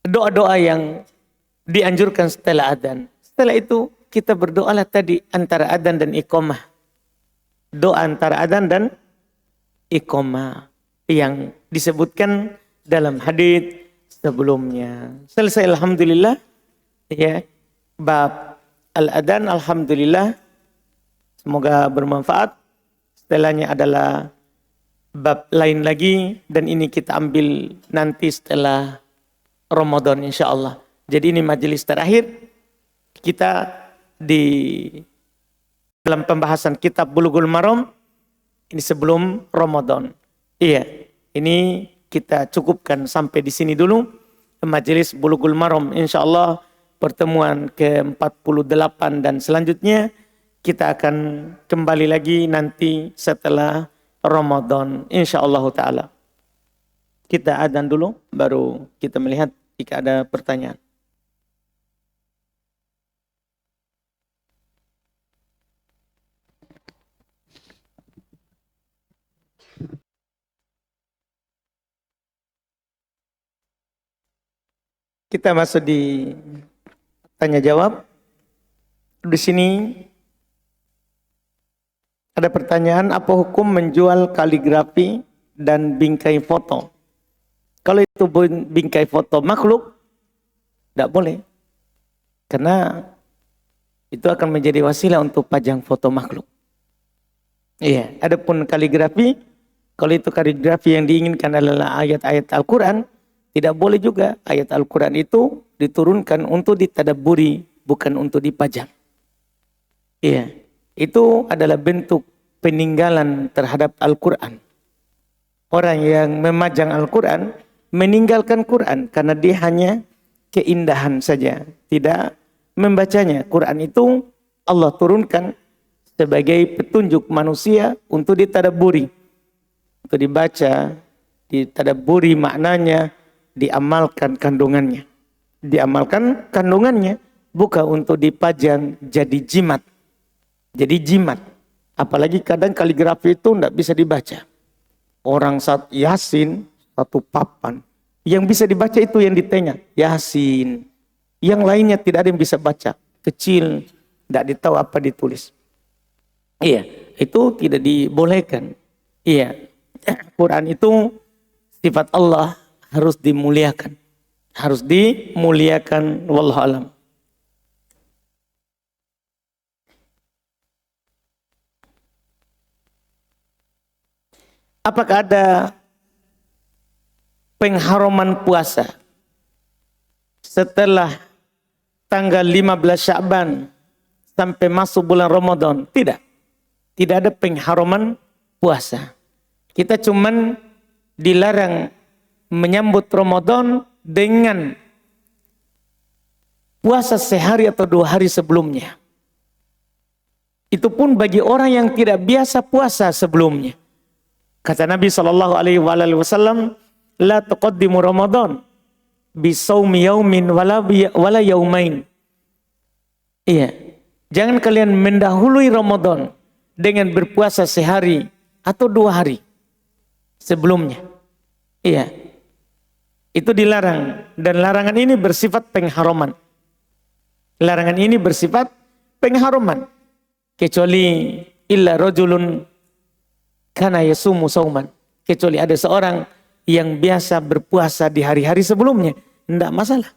doa-doa yang dianjurkan setelah adzan. Setelah itu kita berdoalah tadi antara adzan dan iqamah. Doa antara adzan dan iqamah yang disebutkan dalam hadis sebelumnya. Selesai alhamdulillah ya bab al-adzan, alhamdulillah. Semoga bermanfaat. Setelahnya adalah bab lain lagi dan ini kita ambil nanti setelah Ramadan insyaallah. Jadi ini majelis terakhir kita di dalam pembahasan kitab Bulughul Maram ini sebelum Ramadan. Iya, ini kita cukupkan sampai di sini dulu majelis Bulughul Maram. Insyaallah pertemuan ke-48 dan selanjutnya kita akan kembali lagi nanti setelah Ramadan insyaallah taala. Kita adzan dulu baru kita melihat jika ada pertanyaan. Kita masuk di tanya jawab. Di sini ada pertanyaan, apa hukum menjual kaligrafi dan bingkai foto? Kalau itu bingkai foto makhluk, tidak boleh. Karena itu akan menjadi wasilah untuk pajang foto makhluk. Iya, adapun kaligrafi, kalau itu kaligrafi yang diinginkan adalah ayat-ayat Al-Quran, tidak boleh juga. Ayat Al-Quran itu diturunkan untuk ditadabburi, bukan untuk dipajang. Iya, itu adalah bentuk peninggalan terhadap Al-Quran. Orang yang memajang Al-Quran meninggalkan Quran karena dia hanya keindahan saja, tidak membacanya. Quran itu Allah turunkan sebagai petunjuk manusia untuk ditadabburi, untuk dibaca, ditadabburi maknanya, diamalkan kandungannya. Diamalkan kandungannya, bukan untuk dipajang jadi jimat. Jadi jimat. Apalagi kadang kaligrafi itu tidak bisa dibaca. Orang saat Yasin, satu papan. Yang bisa dibaca itu yang ditengah. Yasin. Yang lainnya tidak ada yang bisa baca. Kecil, tidak ditahu apa ditulis. Iya, itu tidak dibolehkan. Iya, Quran itu sifat Allah harus dimuliakan. Harus dimuliakan. Wallahu a'lam. Apakah ada pengharaman puasa setelah tanggal 15 Sya'ban sampai masuk bulan Ramadan? Tidak. Tidak ada pengharaman puasa. Kita cuman dilarang menyambut Ramadan dengan puasa sehari atau 2 hari sebelumnya. Itu pun bagi orang yang tidak biasa puasa sebelumnya. Kata Nabi SAW, la tuqaddimu Ramadan bisawmi yaumin wala yaumain. Iya, jangan kalian mendahului Ramadan dengan berpuasa sehari atau 2 hari sebelumnya. Iya, itu dilarang. Dan larangan ini bersifat pengharaman. Larangan ini bersifat pengharaman. Kecuali illa rajulun kana yasumu sauman. Kecuali ada seorang yang biasa berpuasa di hari-hari sebelumnya. Tidak masalah.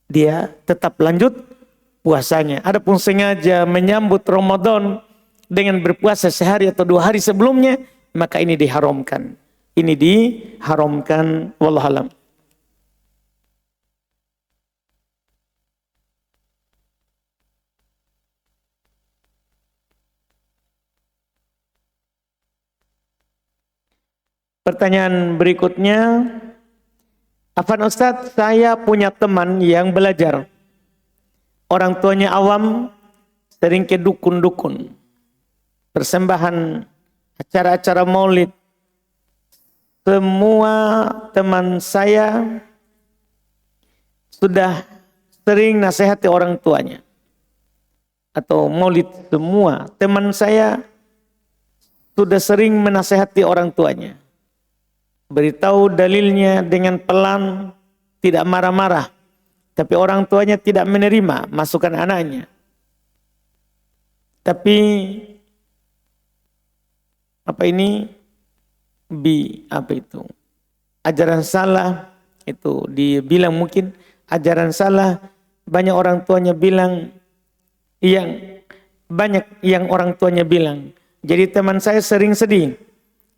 Dia tetap lanjut puasanya. Adapun sengaja menyambut Ramadan dengan berpuasa sehari atau 2 hari sebelumnya, maka ini diharamkan. Ini diharamkan. Wallahu a'lam. Pertanyaan berikutnya, Afan Ustadz, saya punya teman yang belajar. Orang tuanya awam, sering ke dukun-dukun. Persembahan acara-acara maulid. Semua teman saya sudah sering nasihati orang tuanya. Atau maulid, semua teman saya sudah sering menasihati orang tuanya. Beritahu dalilnya dengan pelan, tidak marah-marah. Tapi orang tuanya tidak menerima masukan anaknya. Tapi apa ini? Apa itu? Ajaran salah, itu dibilang mungkin ajaran salah. Banyak orang tuanya bilang, banyak yang orang tuanya bilang. Jadi teman saya sering sedih,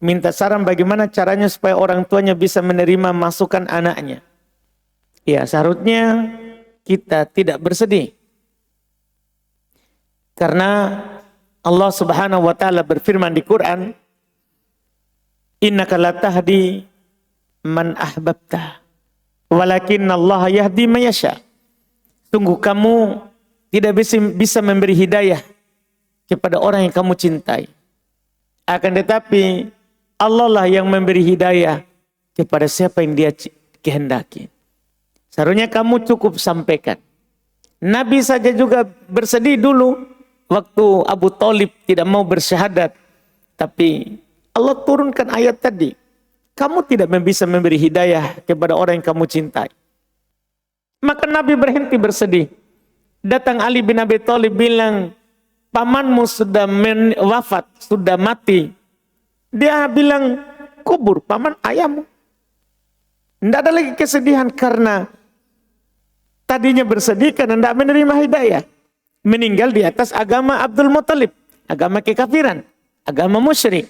minta saran bagaimana caranya supaya orang tuanya bisa menerima masukan anaknya. Ya, seharusnya kita tidak bersedih. Karena Allah Subhanahu wa taala berfirman di Quran, innaka la tahdi man ahbabta walakinnallaha yahdi man yasha. Sungguh kamu tidak bisa memberi hidayah kepada orang yang kamu cintai. Akan tetapi Allah lah yang memberi hidayah kepada siapa yang dia kehendaki. Seharusnya kamu cukup sampaikan. Nabi saja juga bersedih dulu waktu Abu Thalib tidak mau bersyahadat. Tapi Allah turunkan ayat tadi. Kamu tidak bisa memberi hidayah kepada orang yang kamu cintai. Maka Nabi berhenti bersedih. Datang Ali bin Abi Thalib bilang, pamanmu sudah wafat, sudah mati. Dia bilang, kubur paman ayahmu. Tidak ada lagi kesedihan karena tadinya bersedih karena tidak menerima hidayah. Meninggal di atas agama Abdul Muttalib, agama kekafiran, agama musyrik.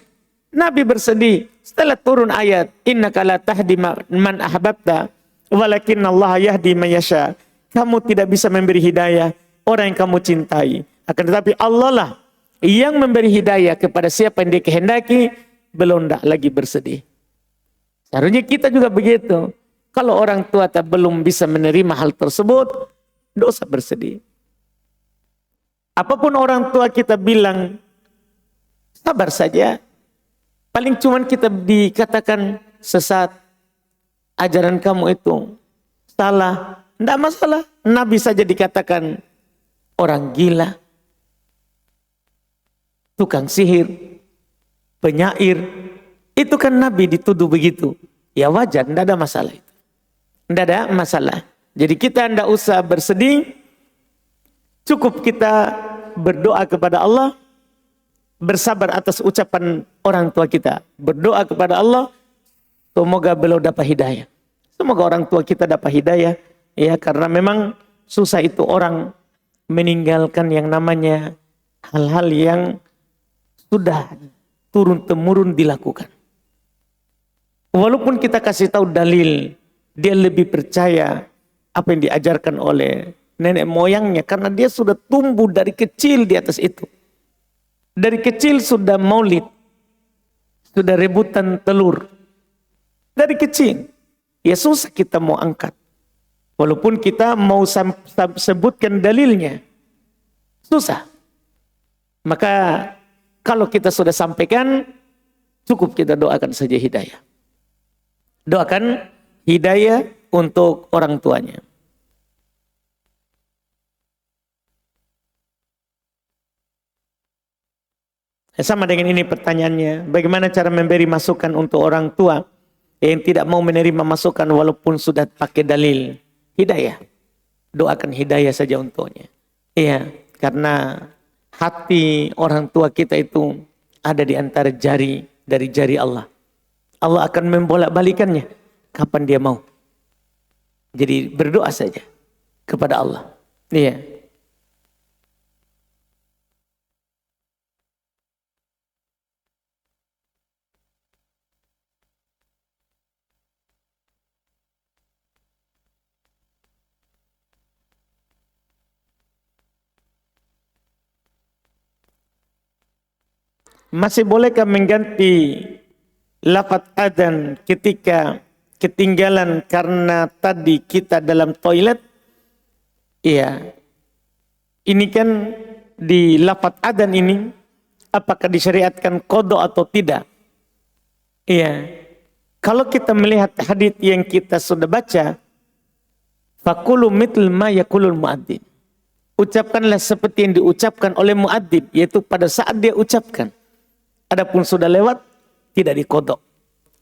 Nabi bersedih setelah turun ayat innaka la tahdi man ahbabta walakinnallaha yahdi man yasha. Kamu tidak bisa memberi hidayah orang yang kamu cintai. Akan tetapi Allah lah yang memberi hidayah kepada siapa yang dia kehendaki. Belum tak lagi bersedih. Seharusnya kita juga begitu. Kalau orang tua tak belum bisa menerima hal tersebut, dosa bersedih. Apapun orang tua kita bilang, sabar saja. Paling cuman kita dikatakan sesat, ajaran kamu itu salah, tidak masalah. Nabi saja dikatakan orang gila, tukang sihir, penyair. Itu kan Nabi dituduh begitu. Ya wajar, tidak ada masalah itu. Tidak ada masalah. Jadi kita tidak usah bersedih. Cukup kita berdoa kepada Allah. Bersabar atas ucapan orang tua kita. Berdoa kepada Allah. Semoga beliau dapat hidayah. Semoga orang tua kita dapat hidayah. Ya, karena memang susah itu orang meninggalkan yang namanya hal-hal yang sudah turun-temurun dilakukan. Walaupun kita kasih tahu dalil, dia lebih percaya apa yang diajarkan oleh nenek moyangnya. Karena dia sudah tumbuh dari kecil di atas itu. Dari kecil sudah maulid. Sudah rebutan telur. Dari kecil. Ya susah kita mau angkat. Walaupun kita mau sebutkan dalilnya. Susah. Maka kalau kita sudah sampaikan, cukup kita doakan saja hidayah. Doakan hidayah untuk orang tuanya. Sama dengan ini pertanyaannya, bagaimana cara memberi masukan untuk orang tua yang tidak mau menerima masukan walaupun sudah pakai dalil? Hidayah. Doakan hidayah saja untuknya. Iya, karena hati orang tua kita itu ada di antara jari dari jari Allah. Allah akan membolak-balikannya kapan dia mau. Jadi berdoa saja kepada Allah. Iya. Masih bolehkah mengganti lafaz adzan ketika ketinggalan karena tadi kita dalam toilet, iya. Ini kan di lafaz adzan ini apakah disyariatkan qada atau tidak? Iya. Kalau kita melihat hadis yang kita sudah baca, faqulu mithl ma yaqulul muadzin. Ucapkanlah seperti yang diucapkan oleh muadzin, yaitu pada saat dia ucapkan. Adapun sudah lewat, tidak diqada.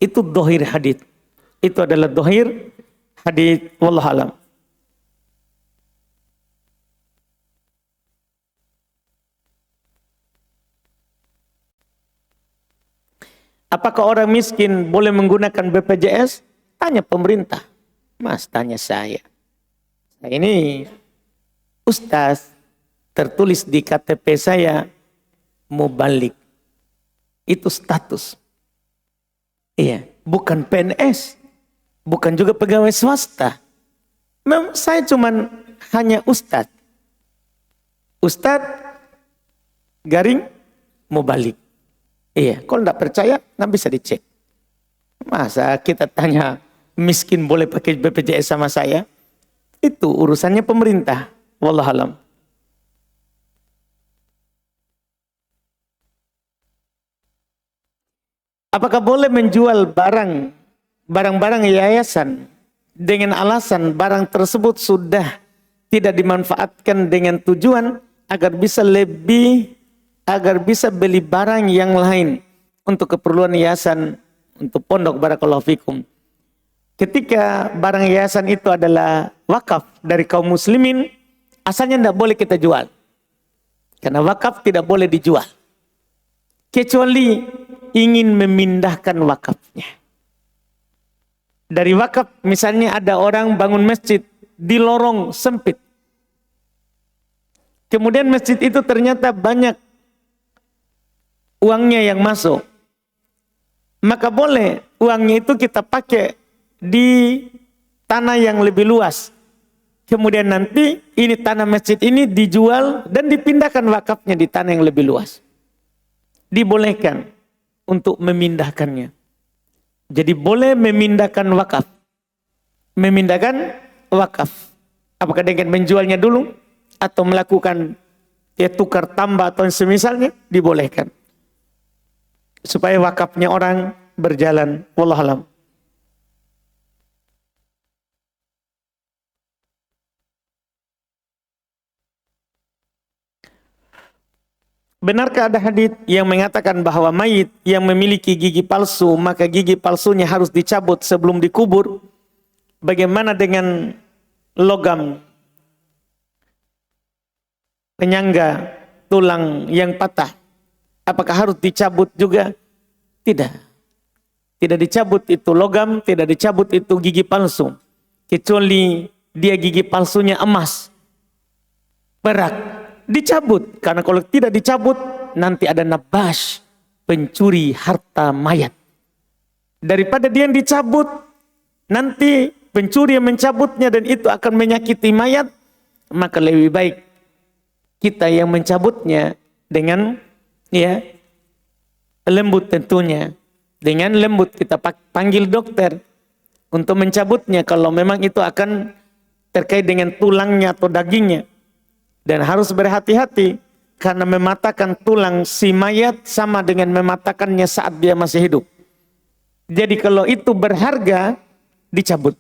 Itu dhahir hadis. Itu adalah dhahir hadis, wallahu alam. Apakah orang miskin boleh menggunakan BPJS? Tanya pemerintah. Mas, tanya saya. Nah, ini Ustaz, tertulis di KTP saya mubalik. Itu status. Iya, bukan PNS. Bukan juga pegawai swasta. Memang saya cuman hanya Ustaz. Ustaz garing mubalik. Iya, kalau tidak percaya, nggak bisa dicek. Masa kita tanya miskin boleh pakai BPJS sama saya? Itu urusannya pemerintah. Wallahualam. Apakah boleh menjual barang-barang yayasan dengan alasan barang tersebut sudah tidak dimanfaatkan dengan tujuan agar bisa beli barang yang lain untuk keperluan yayasan, untuk pondok, barakallahu fikum. Ketika barang yayasan itu adalah wakaf dari kaum muslimin, asalnya tidak boleh kita jual. Karena wakaf tidak boleh dijual. Kecuali ingin memindahkan wakafnya. Dari wakaf, misalnya ada orang bangun masjid di lorong sempit. Kemudian masjid itu ternyata banyak uangnya yang masuk. Maka boleh uangnya itu kita pakai di tanah yang lebih luas. Kemudian nanti ini tanah masjid ini dijual dan dipindahkan wakafnya di tanah yang lebih luas. Dibolehkan untuk memindahkannya. Jadi boleh memindahkan wakaf. Memindahkan wakaf. Apakah dengan menjualnya dulu atau melakukan tukar tambah atau semisalnya, dibolehkan. Supaya wakafnya orang berjalan. Wallahu a'lam. Benarkah ada hadis yang mengatakan bahwa mayit yang memiliki gigi palsu, maka gigi palsunya harus dicabut sebelum dikubur? Bagaimana dengan logam penyangga tulang yang patah? Apakah harus dicabut juga? Tidak. Tidak dicabut itu logam, tidak dicabut itu gigi palsu. Kecuali dia gigi palsunya emas, perak. Dicabut, karena kalau tidak dicabut nanti ada nabash, pencuri harta mayat. Daripada dia yang dicabut, nanti pencuri yang mencabutnya dan itu akan menyakiti mayat, maka lebih baik kita yang mencabutnya dengan lembut tentunya. Dengan lembut kita panggil dokter untuk mencabutnya kalau memang itu akan terkait dengan tulangnya atau dagingnya. Dan harus berhati-hati karena mematahkan tulang si mayat sama dengan mematahkannya saat dia masih hidup. Jadi kalau itu berharga, dicabut.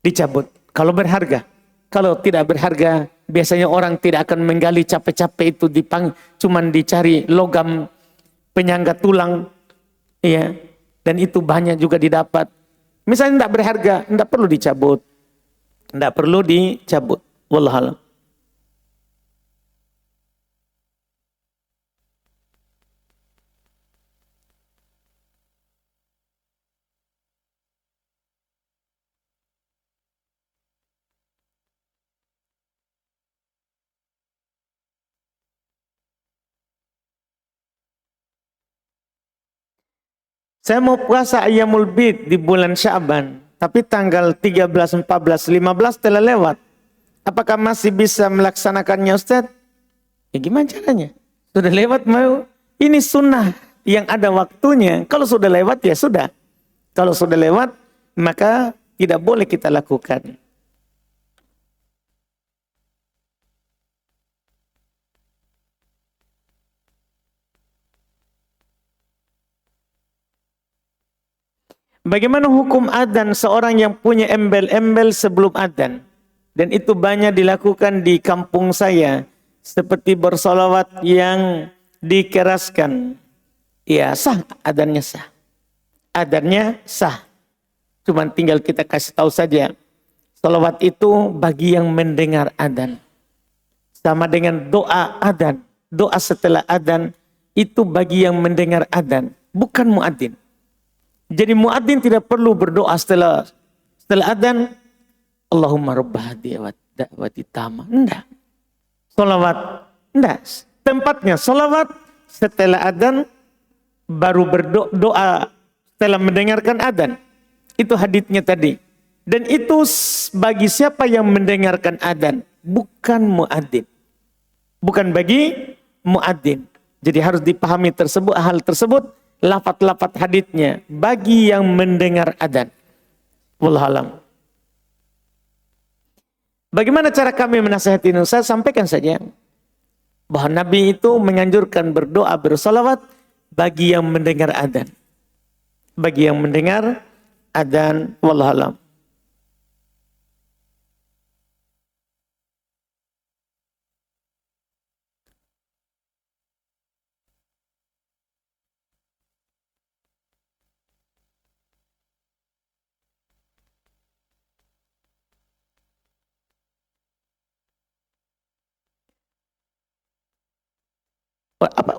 Dicabut. Kalau berharga. Kalau tidak berharga, biasanya orang tidak akan menggali capek-capek itu cuman dicari logam penyangga tulang. Ya. Dan itu banyak juga didapat. Misalnya tidak berharga, tidak perlu dicabut. Tidak perlu dicabut. Wallahualam. Saya mau puasa Ayyamul Bid di bulan Sya'ban, tapi tanggal 13, 14, 15 telah lewat. Apakah masih bisa melaksanakannya, Ustaz? Ya gimana caranya? Sudah lewat mau. Ini sunnah yang ada waktunya. Kalau sudah lewat ya sudah. Kalau sudah lewat maka tidak boleh kita lakukan. Bagaimana hukum adzan seorang yang punya embel-embel sebelum adzan? Dan itu banyak dilakukan di kampung saya. Seperti bersolawat yang dikeraskan. Ya sah, adzannya sah. Adzannya sah. Cuman tinggal kita kasih tahu saja. Solawat itu bagi yang mendengar adzan. Sama dengan doa adzan. Doa setelah adzan itu bagi yang mendengar adzan. Bukan muadzin. Jadi muadzin tidak perlu berdoa setelah adzan. Allahumma rabb hadhihi wa da'wati tamah. Enggak. Salawat. Enggak. Tempatnya salawat setelah adzan baru berdoa setelah mendengarkan adzan. Itu haditsnya tadi. Dan itu bagi siapa yang mendengarkan adzan, bukan muadzin. Bukan bagi muadzin. Jadi harus dipahami hal tersebut. Lafaz-lafaz haditsnya bagi yang mendengar adzan. Wallahu alam. Bagaimana cara kami menasihati ini? Saya sampaikan saja bahwa Nabi itu menganjurkan berdoa bersalawat bagi yang mendengar adzan. Bagi yang mendengar adzan, wallahu alam.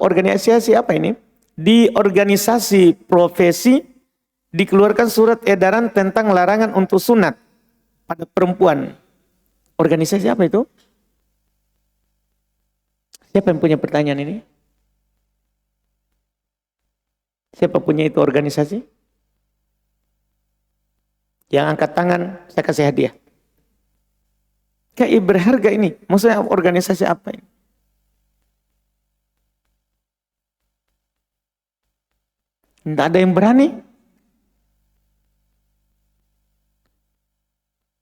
Organisasi apa ini? Di organisasi profesi dikeluarkan surat edaran tentang larangan untuk sunat pada perempuan. Organisasi apa itu? Siapa yang punya pertanyaan ini? Siapa punya itu organisasi? Yang angkat tangan, saya kasih hadiah. Kayak berharga ini. Maksudnya organisasi apa ini? Tidak ada yang berani.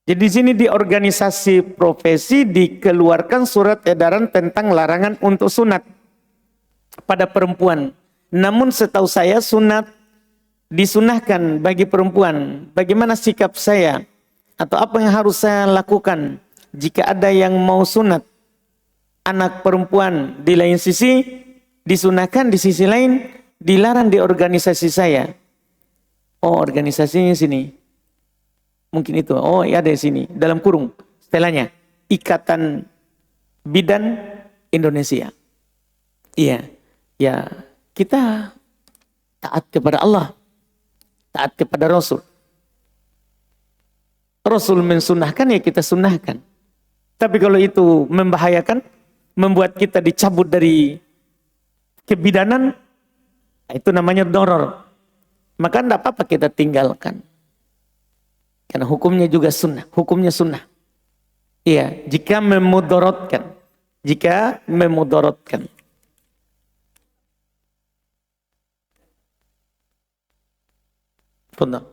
Jadi di sini di organisasi profesi dikeluarkan surat edaran tentang larangan untuk sunat pada perempuan. Namun setahu saya sunat disunahkan bagi perempuan. Bagaimana sikap saya? Atau apa yang harus saya lakukan jika ada yang mau sunat anak perempuan di lain sisi disunahkan, di sisi lain dilarang di organisasi saya. Oh, organisasinya sini. Mungkin itu. Oh, ya ada di sini. Dalam kurung. Setelahnya. Ikatan Bidan Indonesia. Iya. Ya, kita taat kepada Allah. Taat kepada Rasul. Rasul mensunahkan, ya kita sunahkan. Tapi kalau itu membahayakan, membuat kita dicabut dari kebidanan, itu namanya doror. Maka tidak apa-apa kita tinggalkan. Karena hukumnya juga sunnah. Hukumnya sunnah. Iya, jika memudorotkan. Jika memudorotkan. Benar.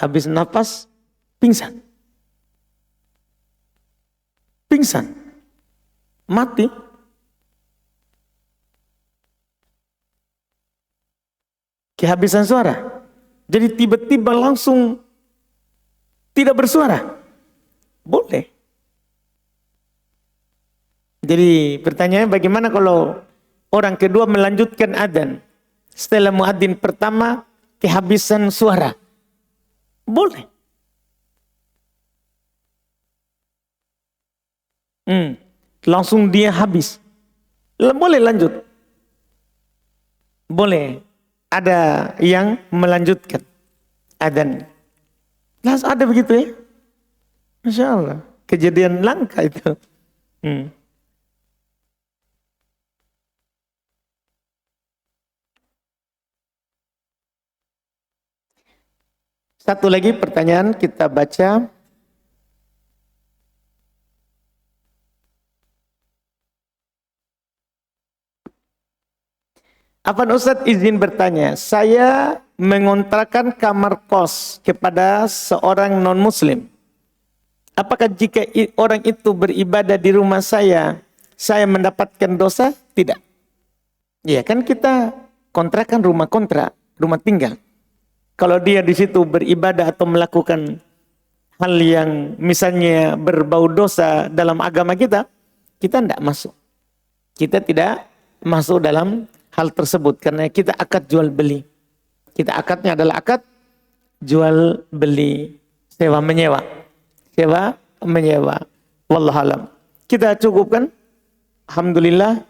Habis nafas, pingsan. Pingsan. Mati. Kehabisan suara. Jadi tiba-tiba langsung tidak bersuara. Boleh. Jadi pertanyaannya bagaimana kalau orang kedua melanjutkan adzan. Setelah muadzin pertama kehabisan suara. Boleh. Langsung dia habis. Boleh lanjut. Boleh. Ada yang melanjutkan adzan. Ada begitu ya? Masya Allah. Kejadian langka itu. Satu lagi pertanyaan kita baca. Afan Ustadz izin bertanya, saya mengontrakan kamar kos kepada seorang non-muslim. Apakah jika orang itu beribadah di rumah saya mendapatkan dosa? Tidak. Ya kan kita kontrakan rumah kontrak, rumah tinggal. Kalau dia di situ beribadah atau melakukan hal yang misalnya berbau dosa dalam agama kita, kita tidak masuk. Kita tidak masuk dalam hal tersebut karena kita akad jual beli. Kita akadnya adalah akad jual beli, sewa menyewa. Sewa menyewa. Wallahualam. Kita cukupkan. Alhamdulillah.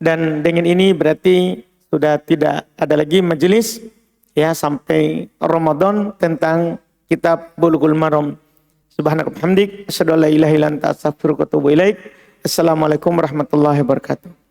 Dan dengan ini berarti sudah tidak ada lagi majelis ya sampai Ramadan tentang kitab Bulughul Maram. Subhanaka wa bihamdik asyhadu an la ilaha illa anta astaghfiruka wa atubu ilaik. Assalamualaikum warahmatullahi wabarakatuh.